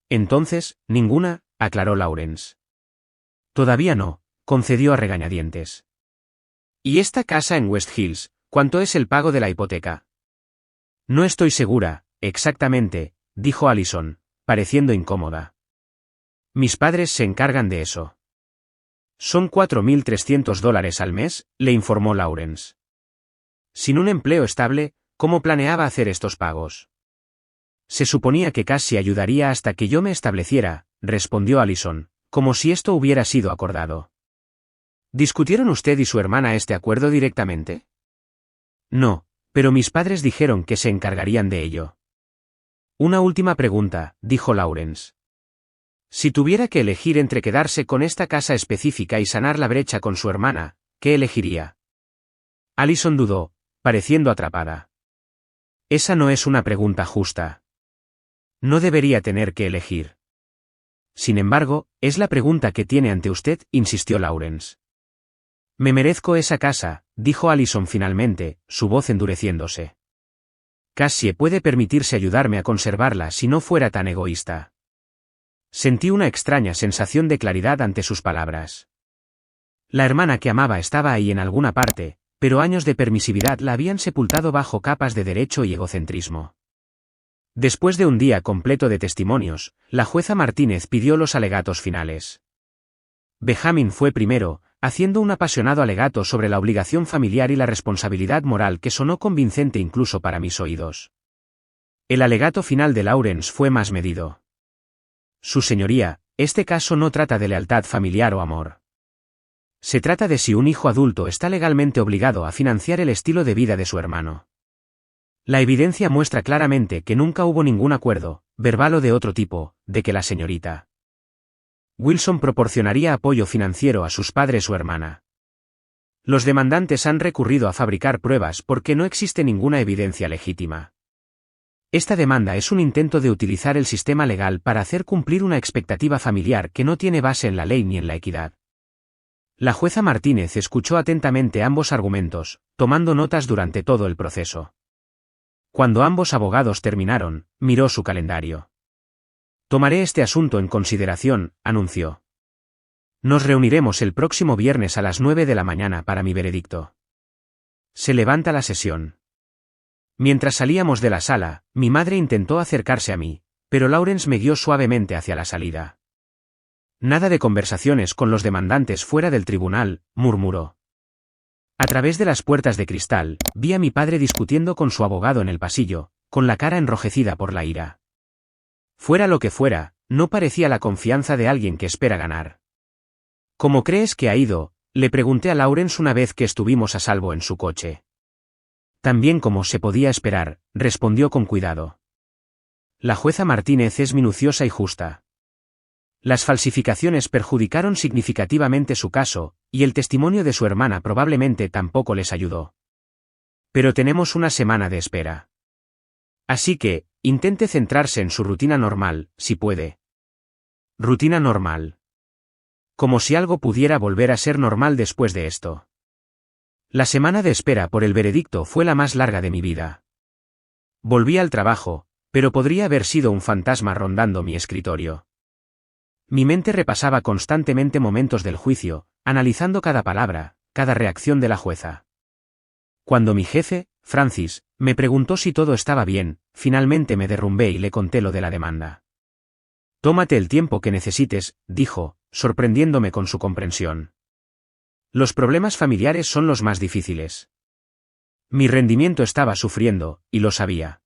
Entonces, ninguna, aclaró Lawrence. Todavía no, concedió a regañadientes. ¿Y esta casa en West Hills, cuánto es el pago de la hipoteca? No estoy segura, exactamente, dijo Allison, pareciendo incómoda. Mis padres se encargan de eso. Son $4.300 al mes, le informó Lawrence. Sin un empleo estable, ¿cómo planeaba hacer estos pagos? Se suponía que Cassie ayudaría hasta que yo me estableciera, respondió Allison, como si esto hubiera sido acordado. ¿Discutieron usted y su hermana este acuerdo directamente? No, pero mis padres dijeron que se encargarían de ello. Una última pregunta, dijo Lawrence. Si tuviera que elegir entre quedarse con esta casa específica y sanar la brecha con su hermana, ¿qué elegiría? Allison dudó, pareciendo atrapada. Esa no es una pregunta justa. No debería tener que elegir. Sin embargo, es la pregunta que tiene ante usted, insistió Lawrence. Me merezco esa casa, dijo Allison finalmente, su voz endureciéndose. Cassie puede permitirse ayudarme a conservarla si no fuera tan egoísta. Sentí una extraña sensación de claridad ante sus palabras. La hermana que amaba estaba ahí en alguna parte, pero años de permisividad la habían sepultado bajo capas de derecho y egocentrismo. Después de un día completo de testimonios, la jueza Martínez pidió los alegatos finales. Benjamin fue primero, haciendo un apasionado alegato sobre la obligación familiar y la responsabilidad moral que sonó convincente incluso para mis oídos. El alegato final de Lawrence fue más medido. Su señoría, este caso no trata de lealtad familiar o amor. Se trata de si un hijo adulto está legalmente obligado a financiar el estilo de vida de su hermano. La evidencia muestra claramente que nunca hubo ningún acuerdo, verbal o de otro tipo, de que la señorita Wilson proporcionaría apoyo financiero a sus padres o hermana. Los demandantes han recurrido a fabricar pruebas porque no existe ninguna evidencia legítima. Esta demanda es un intento de utilizar el sistema legal para hacer cumplir una expectativa familiar que no tiene base en la ley ni en la equidad. La jueza Martínez escuchó atentamente ambos argumentos, tomando notas durante todo el proceso. Cuando ambos abogados terminaron, miró su calendario. Tomaré este asunto en consideración, anunció. Nos reuniremos el próximo viernes a las 9 de la mañana para mi veredicto. Se levanta la sesión. Mientras salíamos de la sala, mi madre intentó acercarse a mí, pero Lawrence me guió suavemente hacia la salida. Nada de conversaciones con los demandantes fuera del tribunal, murmuró. A través de las puertas de cristal, vi a mi padre discutiendo con su abogado en el pasillo, con la cara enrojecida por la ira. Fuera lo que fuera, no parecía la confianza de alguien que espera ganar. ¿Cómo crees que ha ido?, le pregunté a Lawrence una vez que estuvimos a salvo en su coche. Tan bien como se podía esperar, respondió con cuidado. La jueza Martínez es minuciosa y justa. Las falsificaciones perjudicaron significativamente su caso, y el testimonio de su hermana probablemente tampoco les ayudó. Pero tenemos una semana de espera. Así que, intente centrarse en su rutina normal, si puede. Rutina normal. Como si algo pudiera volver a ser normal después de esto. La semana de espera por el veredicto fue la más larga de mi vida. Volví al trabajo, pero podría haber sido un fantasma rondando mi escritorio. Mi mente repasaba constantemente momentos del juicio, analizando cada palabra, cada reacción de la jueza. Cuando mi jefe, Francis, me preguntó si todo estaba bien, finalmente me derrumbé y le conté lo de la demanda. Tómate el tiempo que necesites, dijo, sorprendiéndome con su comprensión. Los problemas familiares son los más difíciles. Mi rendimiento estaba sufriendo, y lo sabía.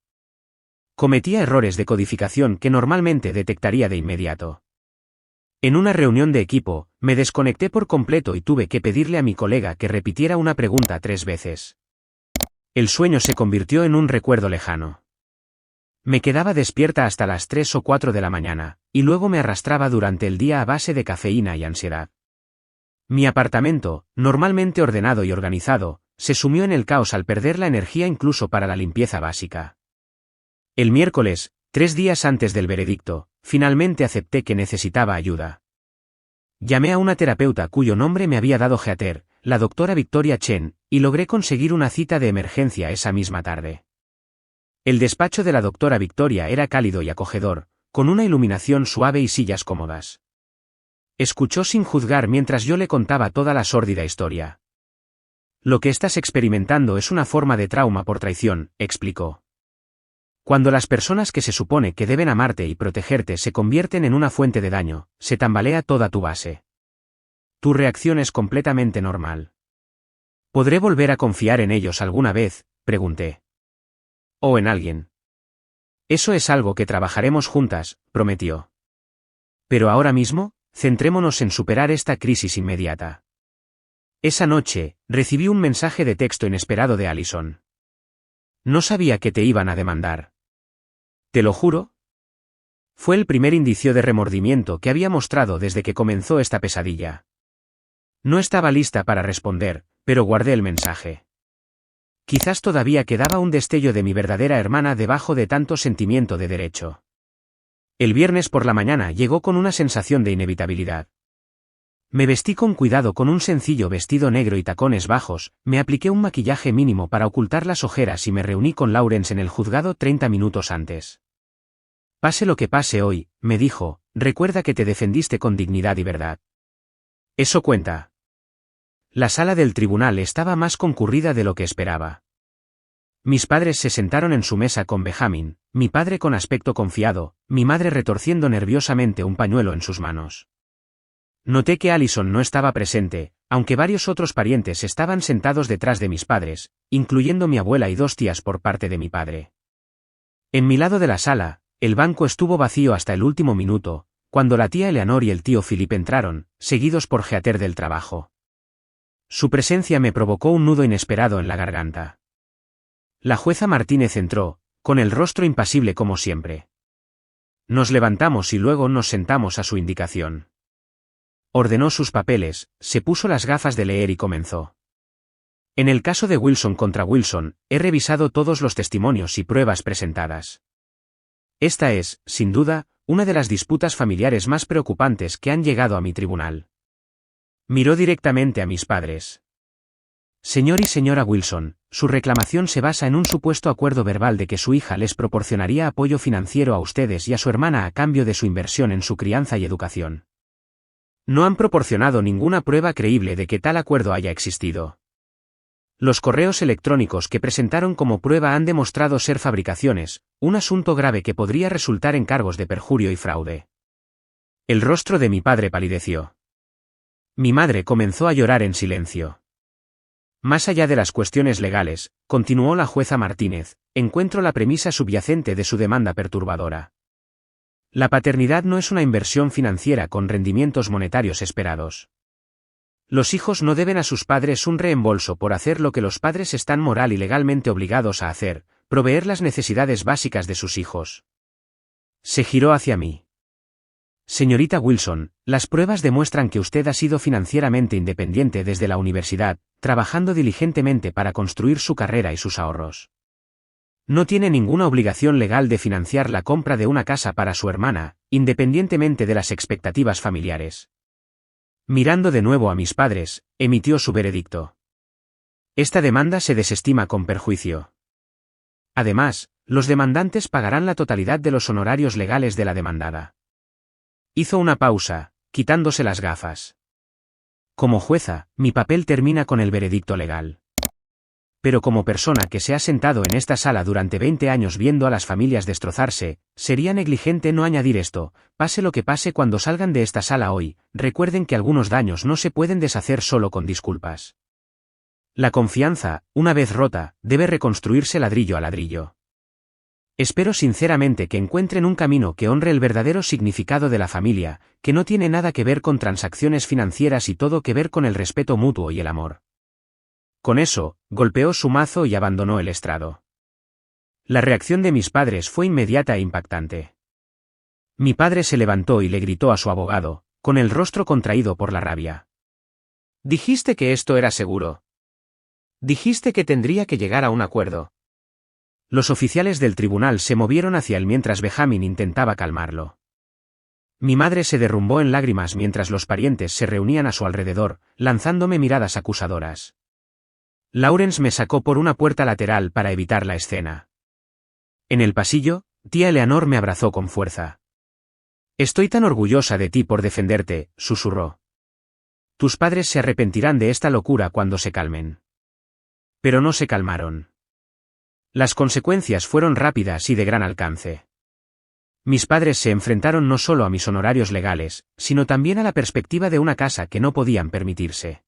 Cometía errores de codificación que normalmente detectaría de inmediato. En una reunión de equipo, me desconecté por completo y tuve que pedirle a mi colega que repitiera una pregunta 3 veces. El sueño se convirtió en un recuerdo lejano. Me quedaba despierta hasta las 3 o 4 de la mañana, y luego me arrastraba durante el día a base de cafeína y ansiedad. Mi apartamento, normalmente ordenado y organizado, se sumió en el caos al perder la energía incluso para la limpieza básica. El miércoles, 3 días antes del veredicto, finalmente acepté que necesitaba ayuda. Llamé a una terapeuta cuyo nombre me había dado Heather, la doctora Victoria Chen, y logré conseguir una cita de emergencia esa misma tarde. El despacho de la doctora Victoria era cálido y acogedor, con una iluminación suave y sillas cómodas. Escuchó sin juzgar mientras yo le contaba toda la sórdida historia. Lo que estás experimentando es una forma de trauma por traición, explicó. Cuando las personas que se supone que deben amarte y protegerte se convierten en una fuente de daño, se tambalea toda tu base. Tu reacción es completamente normal. ¿Podré volver a confiar en ellos alguna vez?, pregunté. ¿O en alguien? Eso es algo que trabajaremos juntas, prometió. Pero ahora mismo, centrémonos en superar esta crisis inmediata. Esa noche, recibí un mensaje de texto inesperado de Allison. No sabía que te iban a demandar. ¿Te lo juro? Fue el primer indicio de remordimiento que había mostrado desde que comenzó esta pesadilla. No estaba lista para responder, pero guardé el mensaje. Quizás todavía quedaba un destello de mi verdadera hermana debajo de tanto sentimiento de derecho. El viernes por la mañana llegó con una sensación de inevitabilidad. Me vestí con cuidado con un sencillo vestido negro y tacones bajos, me apliqué un maquillaje mínimo para ocultar las ojeras y me reuní con Lawrence en el juzgado 30 minutos antes. Pase lo que pase hoy, me dijo, recuerda que te defendiste con dignidad y verdad. Eso cuenta. La sala del tribunal estaba más concurrida de lo que esperaba. Mis padres se sentaron en su mesa con Benjamin, mi padre con aspecto confiado, mi madre retorciendo nerviosamente un pañuelo en sus manos. Noté que Allison no estaba presente, aunque varios otros parientes estaban sentados detrás de mis padres, incluyendo mi abuela y 2 tías por parte de mi padre. En mi lado de la sala, el banco estuvo vacío hasta el último minuto, cuando la tía Eleanor y el tío Philip entraron, seguidos por Heather del trabajo. Su presencia me provocó un nudo inesperado en la garganta. La jueza Martínez entró, con el rostro impasible como siempre. Nos levantamos y luego nos sentamos a su indicación. Ordenó sus papeles, se puso las gafas de leer y comenzó. En el caso de Wilson contra Wilson, he revisado todos los testimonios y pruebas presentadas. Esta es, sin duda, una de las disputas familiares más preocupantes que han llegado a mi tribunal. Miró directamente a mis padres. Señor y señora Wilson, su reclamación se basa en un supuesto acuerdo verbal de que su hija les proporcionaría apoyo financiero a ustedes y a su hermana a cambio de su inversión en su crianza y educación. No han proporcionado ninguna prueba creíble de que tal acuerdo haya existido. Los correos electrónicos que presentaron como prueba han demostrado ser fabricaciones, un asunto grave que podría resultar en cargos de perjurio y fraude. El rostro de mi padre palideció. Mi madre comenzó a llorar en silencio. Más allá de las cuestiones legales, continuó la jueza Martínez, encuentro la premisa subyacente de su demanda perturbadora. La paternidad no es una inversión financiera con rendimientos monetarios esperados. Los hijos no deben a sus padres un reembolso por hacer lo que los padres están moral y legalmente obligados a hacer, proveer las necesidades básicas de sus hijos. Se giró hacia mí. Señorita Wilson, las pruebas demuestran que usted ha sido financieramente independiente desde la universidad, trabajando diligentemente para construir su carrera y sus ahorros. No tiene ninguna obligación legal de financiar la compra de una casa para su hermana, independientemente de las expectativas familiares. Mirando de nuevo a mis padres, emitió su veredicto. Esta demanda se desestima con perjuicio. Además, los demandantes pagarán la totalidad de los honorarios legales de la demandada. Hizo una pausa, quitándose las gafas. Como jueza, mi papel termina con el veredicto legal. Pero como persona que se ha sentado en esta sala durante 20 años viendo a las familias destrozarse, sería negligente no añadir esto: pase lo que pase cuando salgan de esta sala hoy, recuerden que algunos daños no se pueden deshacer solo con disculpas. La confianza, una vez rota, debe reconstruirse ladrillo a ladrillo. Espero sinceramente que encuentren un camino que honre el verdadero significado de la familia, que no tiene nada que ver con transacciones financieras y todo que ver con el respeto mutuo y el amor. Con eso, golpeó su mazo y abandonó el estrado. La reacción de mis padres fue inmediata e impactante. Mi padre se levantó y le gritó a su abogado, con el rostro contraído por la rabia. «Dijiste que esto era seguro. Dijiste que tendría que llegar a un acuerdo». Los oficiales del tribunal se movieron hacia él mientras Benjamin intentaba calmarlo. Mi madre se derrumbó en lágrimas mientras los parientes se reunían a su alrededor, lanzándome miradas acusadoras. Lawrence me sacó por una puerta lateral para evitar la escena. En el pasillo, tía Eleanor me abrazó con fuerza. «Estoy tan orgullosa de ti por defenderte», susurró. «Tus padres se arrepentirán de esta locura cuando se calmen». Pero no se calmaron. Las consecuencias fueron rápidas y de gran alcance. Mis padres se enfrentaron no solo a mis honorarios legales, sino también a la perspectiva de una casa que no podían permitirse.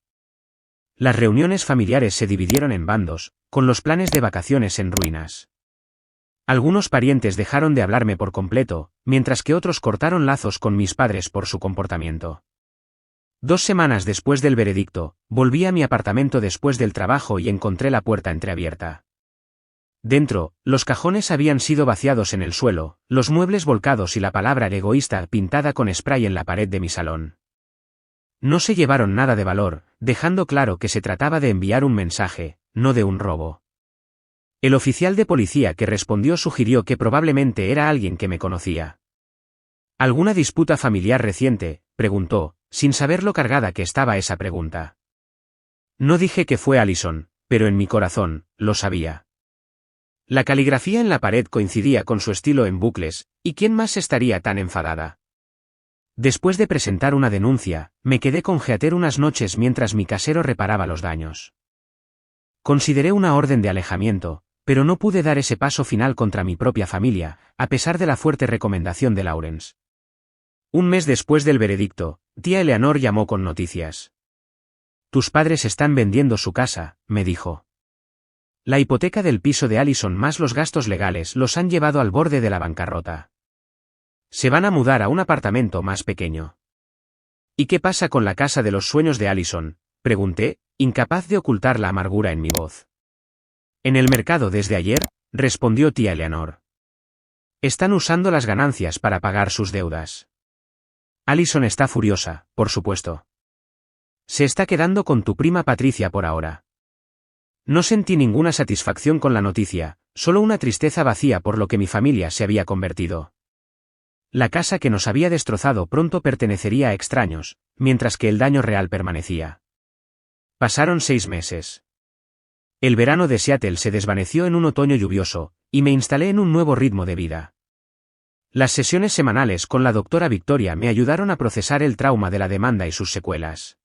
Las reuniones familiares se dividieron en bandos, con los planes de vacaciones en ruinas. Algunos parientes dejaron de hablarme por completo, mientras que otros cortaron lazos con mis padres por su comportamiento. 2 semanas después del veredicto, volví a mi apartamento después del trabajo y encontré la puerta entreabierta. Dentro, los cajones habían sido vaciados en el suelo, los muebles volcados y la palabra egoísta pintada con spray en la pared de mi salón. No se llevaron nada de valor, dejando claro que se trataba de enviar un mensaje, no de un robo. El oficial de policía que respondió sugirió que probablemente era alguien que me conocía. ¿Alguna disputa familiar reciente?, preguntó, sin saber lo cargada que estaba esa pregunta. No dije que fue Allison, pero en mi corazón, lo sabía. La caligrafía en la pared coincidía con su estilo en bucles, ¿y quién más estaría tan enfadada? Después de presentar una denuncia, me quedé con Heather unas noches mientras mi casero reparaba los daños. Consideré una orden de alejamiento, pero no pude dar ese paso final contra mi propia familia, a pesar de la fuerte recomendación de Lawrence. Un mes después del veredicto, tía Eleanor llamó con noticias. «Tus padres están vendiendo su casa», me dijo. La hipoteca del piso de Allison más los gastos legales los han llevado al borde de la bancarrota. Se van a mudar a un apartamento más pequeño. ¿Y qué pasa con la casa de los sueños de Allison?, pregunté, incapaz de ocultar la amargura en mi voz. En el mercado desde ayer, respondió tía Eleanor. Están usando las ganancias para pagar sus deudas. Allison está furiosa, por supuesto. Se está quedando con tu prima Patricia por ahora. No sentí ninguna satisfacción con la noticia, solo una tristeza vacía por lo que mi familia se había convertido. La casa que nos había destrozado pronto pertenecería a extraños, mientras que el daño real permanecía. Pasaron 6 meses. El verano de Seattle se desvaneció en un otoño lluvioso, y me instalé en un nuevo ritmo de vida. Las sesiones semanales con la doctora Victoria me ayudaron a procesar el trauma de la demanda y sus secuelas.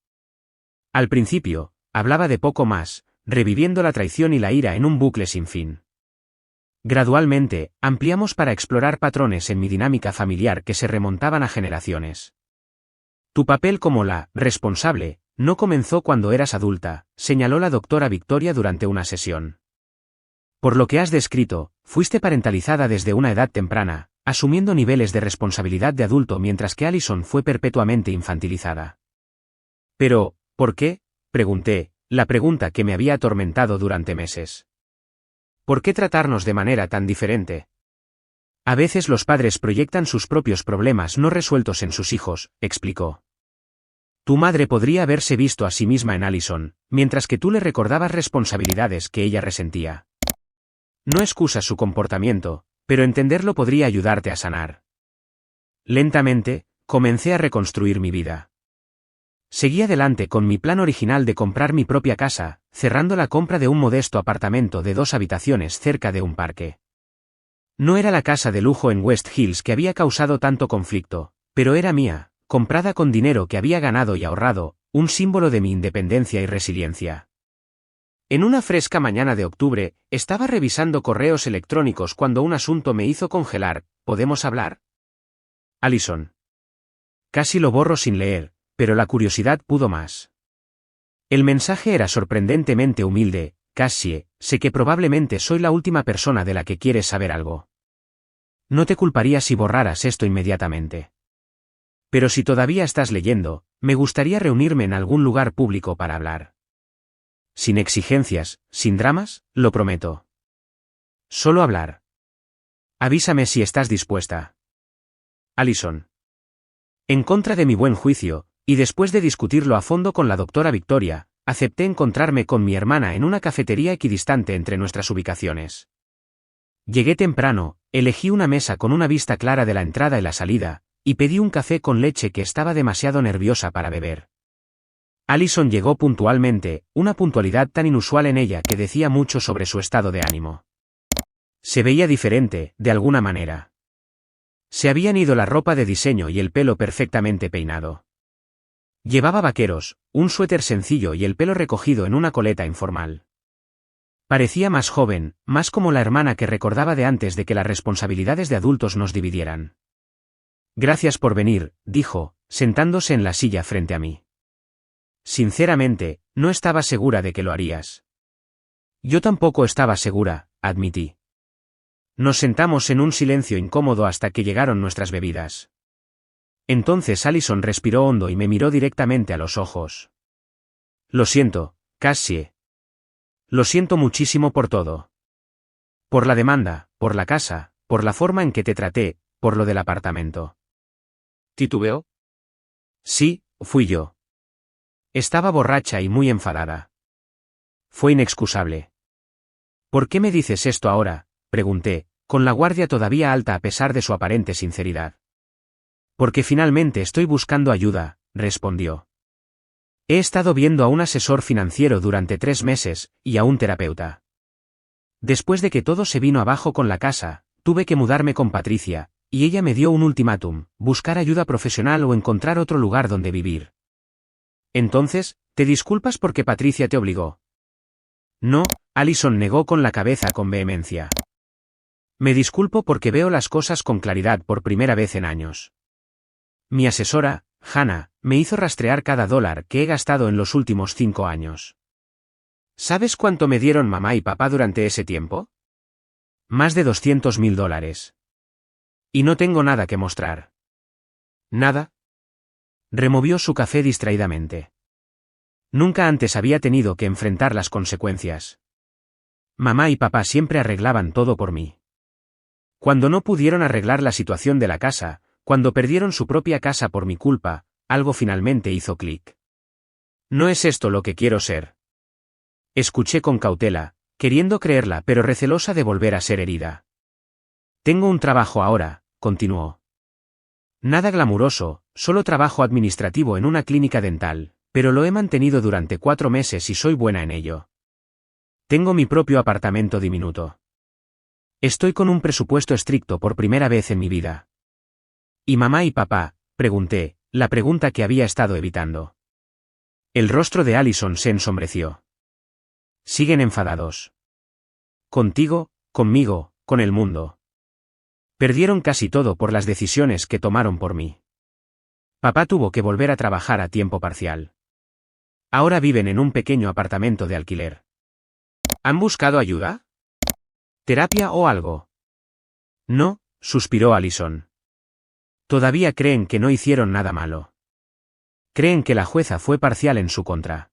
Al principio, hablaba de poco más, reviviendo la traición y la ira en un bucle sin fin. Gradualmente, ampliamos para explorar patrones en mi dinámica familiar que se remontaban a generaciones. Tu papel como la responsable no comenzó cuando eras adulta, señaló la doctora Victoria durante una sesión. Por lo que has descrito, fuiste parentalizada desde una edad temprana, asumiendo niveles de responsabilidad de adulto mientras que Allison fue perpetuamente infantilizada. Pero, ¿por qué?, pregunté, la pregunta que me había atormentado durante meses. ¿Por qué tratarnos de manera tan diferente? A veces los padres proyectan sus propios problemas no resueltos en sus hijos, explicó. Tu madre podría haberse visto a sí misma en Allison, mientras que tú le recordabas responsabilidades que ella resentía. No excusas su comportamiento, pero entenderlo podría ayudarte a sanar. Lentamente, comencé a reconstruir mi vida. Seguí adelante con mi plan original de comprar mi propia casa, cerrando la compra de un modesto apartamento de 2 habitaciones cerca de un parque. No era la casa de lujo en West Hills que había causado tanto conflicto, pero era mía, comprada con dinero que había ganado y ahorrado, un símbolo de mi independencia y resiliencia. En una fresca mañana de octubre, estaba revisando correos electrónicos cuando un asunto me hizo congelar. ¿Podemos hablar? Allison. Casi lo borro sin leer, pero la curiosidad pudo más. El mensaje era sorprendentemente humilde. Cassie, sé que probablemente soy la última persona de la que quieres saber algo. No te culparía si borraras esto inmediatamente. Pero si todavía estás leyendo, me gustaría reunirme en algún lugar público para hablar. Sin exigencias, sin dramas, lo prometo. Solo hablar. Avísame si estás dispuesta. Allison. En contra de mi buen juicio, y después de discutirlo a fondo con la doctora Victoria, acepté encontrarme con mi hermana en una cafetería equidistante entre nuestras ubicaciones. Llegué temprano, elegí una mesa con una vista clara de la entrada y la salida, y pedí un café con leche que estaba demasiado nerviosa para beber. Allison llegó puntualmente, una puntualidad tan inusual en ella que decía mucho sobre su estado de ánimo. Se veía diferente, de alguna manera. Se habían ido la ropa de diseño y el pelo perfectamente peinado. Llevaba vaqueros, un suéter sencillo y el pelo recogido en una coleta informal. Parecía más joven, más como la hermana que recordaba de antes de que las responsabilidades de adultos nos dividieran. Gracias por venir, dijo, sentándose en la silla frente a mí. Sinceramente, no estaba segura de que lo harías. Yo tampoco estaba segura, admití. Nos sentamos en un silencio incómodo hasta que llegaron nuestras bebidas. Entonces Allison respiró hondo y me miró directamente a los ojos. Lo siento, Cassie. Lo siento muchísimo por todo. Por la demanda, por la casa, por la forma en que te traté, por lo del apartamento. ¿Titubeó? Sí, fui yo. Estaba borracha y muy enfadada. Fue inexcusable. ¿Por qué me dices esto ahora?, pregunté, con la guardia todavía alta a pesar de su aparente sinceridad. Porque finalmente estoy buscando ayuda, respondió. He estado viendo a un asesor financiero durante 3 meses, y a un terapeuta. Después de que todo se vino abajo con la casa, tuve que mudarme con Patricia, y ella me dio un ultimátum: buscar ayuda profesional o encontrar otro lugar donde vivir. Entonces, ¿te disculpas porque Patricia te obligó? No, Allison negó con la cabeza con vehemencia. Me disculpo porque veo las cosas con claridad por primera vez en años. Mi asesora, Hannah, me hizo rastrear cada dólar que he gastado en los últimos 5 años. ¿Sabes cuánto me dieron mamá y papá durante ese tiempo? Más de $200,000. Y no tengo nada que mostrar. ¿Nada? Removió su café distraídamente. Nunca antes había tenido que enfrentar las consecuencias. Mamá y papá siempre arreglaban todo por mí. Cuando no pudieron arreglar la situación de la casa, cuando perdieron su propia casa por mi culpa, algo finalmente hizo clic. No es esto lo que quiero ser. Escuché con cautela, queriendo creerla pero recelosa de volver a ser herida. Tengo un trabajo ahora, continuó. Nada glamuroso, solo trabajo administrativo en una clínica dental, pero lo he mantenido durante 4 meses y soy buena en ello. Tengo mi propio apartamento diminuto. Estoy con un presupuesto estricto por primera vez en mi vida. ¿Y mamá y papá?, pregunté, la pregunta que había estado evitando. El rostro de Allison se ensombreció. Siguen enfadados. Contigo, conmigo, con el mundo. Perdieron casi todo por las decisiones que tomaron por mí. Papá tuvo que volver a trabajar a tiempo parcial. Ahora viven en un pequeño apartamento de alquiler. ¿Han buscado ayuda? ¿Terapia o algo? No, suspiró Allison. Todavía creen que no hicieron nada malo. Creen que la jueza fue parcial en su contra.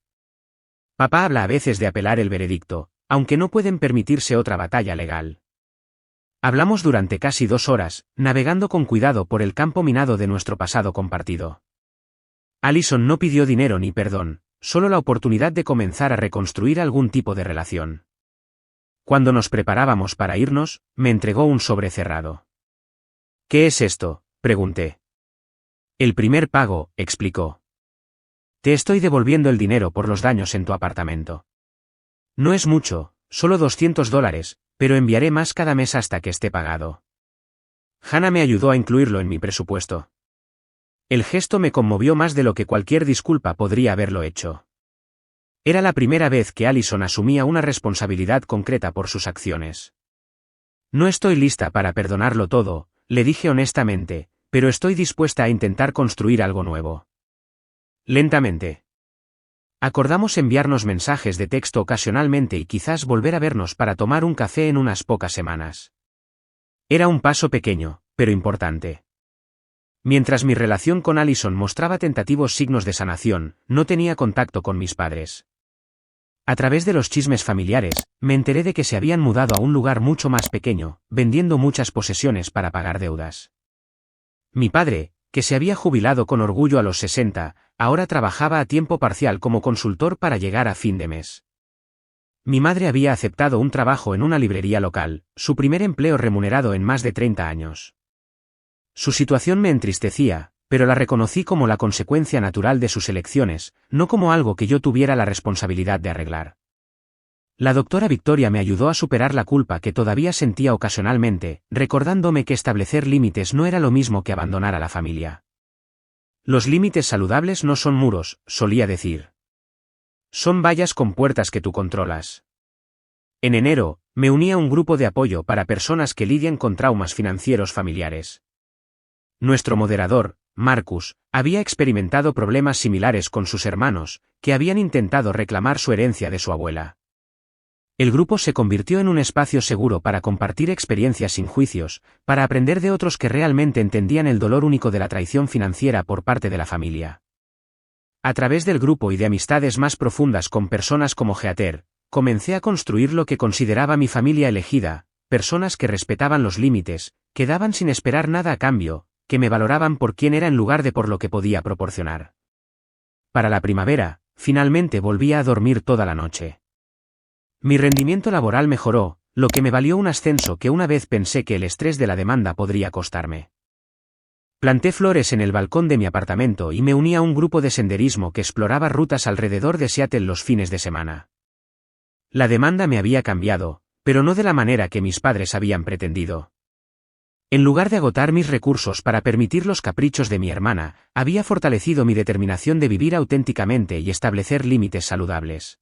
Papá habla a veces de apelar el veredicto, aunque no pueden permitirse otra batalla legal. Hablamos durante casi 2 horas, navegando con cuidado por el campo minado de nuestro pasado compartido. Allison no pidió dinero ni perdón, solo la oportunidad de comenzar a reconstruir algún tipo de relación. Cuando nos preparábamos para irnos, me entregó un sobre cerrado. ¿Qué es esto?, pregunté. El primer pago, explicó. Te estoy devolviendo el dinero por los daños en tu apartamento. No es mucho, solo $200, pero enviaré más cada mes hasta que esté pagado. Hannah me ayudó a incluirlo en mi presupuesto. El gesto me conmovió más de lo que cualquier disculpa podría haberlo hecho. Era la primera vez que Allison asumía una responsabilidad concreta por sus acciones. No estoy lista para perdonarlo todo, le dije honestamente, pero estoy dispuesta a intentar construir algo nuevo. Lentamente. Acordamos enviarnos mensajes de texto ocasionalmente y quizás volver a vernos para tomar un café en unas pocas semanas. Era un paso pequeño, pero importante. Mientras mi relación con Allison mostraba tentativos signos de sanación, no tenía contacto con mis padres. A través de los chismes familiares, me enteré de que se habían mudado a un lugar mucho más pequeño, vendiendo muchas posesiones para pagar deudas. Mi padre, que se había jubilado con orgullo a los 60, ahora trabajaba a tiempo parcial como consultor para llegar a fin de mes. Mi madre había aceptado un trabajo en una librería local, su primer empleo remunerado en más de 30 años. Su situación me entristecía, pero la reconocí como la consecuencia natural de sus elecciones, no como algo que yo tuviera la responsabilidad de arreglar. La doctora Victoria me ayudó a superar la culpa que todavía sentía ocasionalmente, recordándome que establecer límites no era lo mismo que abandonar a la familia. Los límites saludables no son muros, solía decir. Son vallas con puertas que tú controlas. En enero, me uní a un grupo de apoyo para personas que lidian con traumas financieros familiares. Nuestro moderador, Marcus, había experimentado problemas similares con sus hermanos, que habían intentado reclamar su herencia de su abuela. El grupo se convirtió en un espacio seguro para compartir experiencias sin juicios, para aprender de otros que realmente entendían el dolor único de la traición financiera por parte de la familia. A través del grupo y de amistades más profundas con personas como Heather, comencé a construir lo que consideraba mi familia elegida, personas que respetaban los límites, que daban sin esperar nada a cambio, que me valoraban por quién era en lugar de por lo que podía proporcionar. Para la primavera, finalmente volvía a dormir toda la noche. Mi rendimiento laboral mejoró, lo que me valió un ascenso que una vez pensé que el estrés de la demanda podría costarme. Planté flores en el balcón de mi apartamento y me uní a un grupo de senderismo que exploraba rutas alrededor de Seattle los fines de semana. La demanda me había cambiado, pero no de la manera que mis padres habían pretendido. En lugar de agotar mis recursos para permitir los caprichos de mi hermana, había fortalecido mi determinación de vivir auténticamente y establecer límites saludables.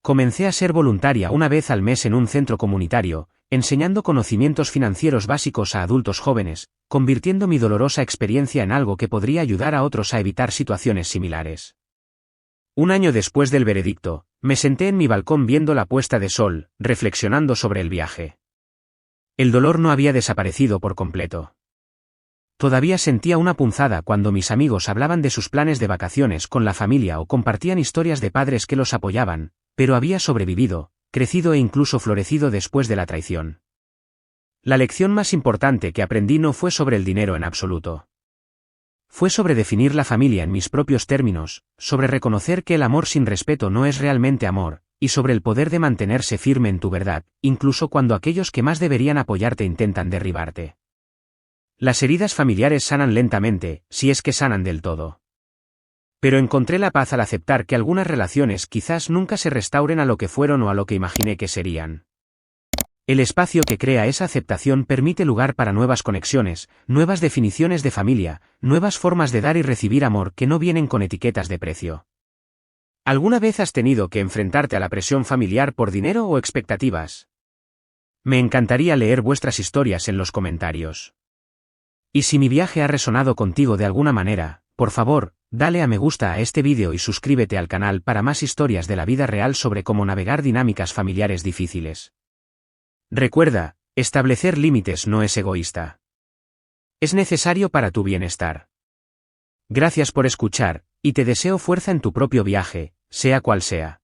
Comencé a ser voluntaria una vez al mes en un centro comunitario, enseñando conocimientos financieros básicos a adultos jóvenes, convirtiendo mi dolorosa experiencia en algo que podría ayudar a otros a evitar situaciones similares. Un año después del veredicto, me senté en mi balcón viendo la puesta de sol, reflexionando sobre el viaje. El dolor no había desaparecido por completo. Todavía sentía una punzada cuando mis amigos hablaban de sus planes de vacaciones con la familia o compartían historias de padres que los apoyaban, pero había sobrevivido, crecido e incluso florecido después de la traición. La lección más importante que aprendí no fue sobre el dinero en absoluto. Fue sobre definir la familia en mis propios términos, sobre reconocer que el amor sin respeto no es realmente amor, y sobre el poder de mantenerse firme en tu verdad, incluso cuando aquellos que más deberían apoyarte intentan derribarte. Las heridas familiares sanan lentamente, si es que sanan del todo. Pero encontré la paz al aceptar que algunas relaciones quizás nunca se restauren a lo que fueron o a lo que imaginé que serían. El espacio que crea esa aceptación permite lugar para nuevas conexiones, nuevas definiciones de familia, nuevas formas de dar y recibir amor que no vienen con etiquetas de precio. ¿Alguna vez has tenido que enfrentarte a la presión familiar por dinero o expectativas? Me encantaría leer vuestras historias en los comentarios. Y si mi viaje ha resonado contigo de alguna manera, por favor, dale a me gusta a este vídeo y suscríbete al canal para más historias de la vida real sobre cómo navegar dinámicas familiares difíciles. Recuerda, establecer límites no es egoísta. Es necesario para tu bienestar. Gracias por escuchar, y te deseo fuerza en tu propio viaje, sea cual sea.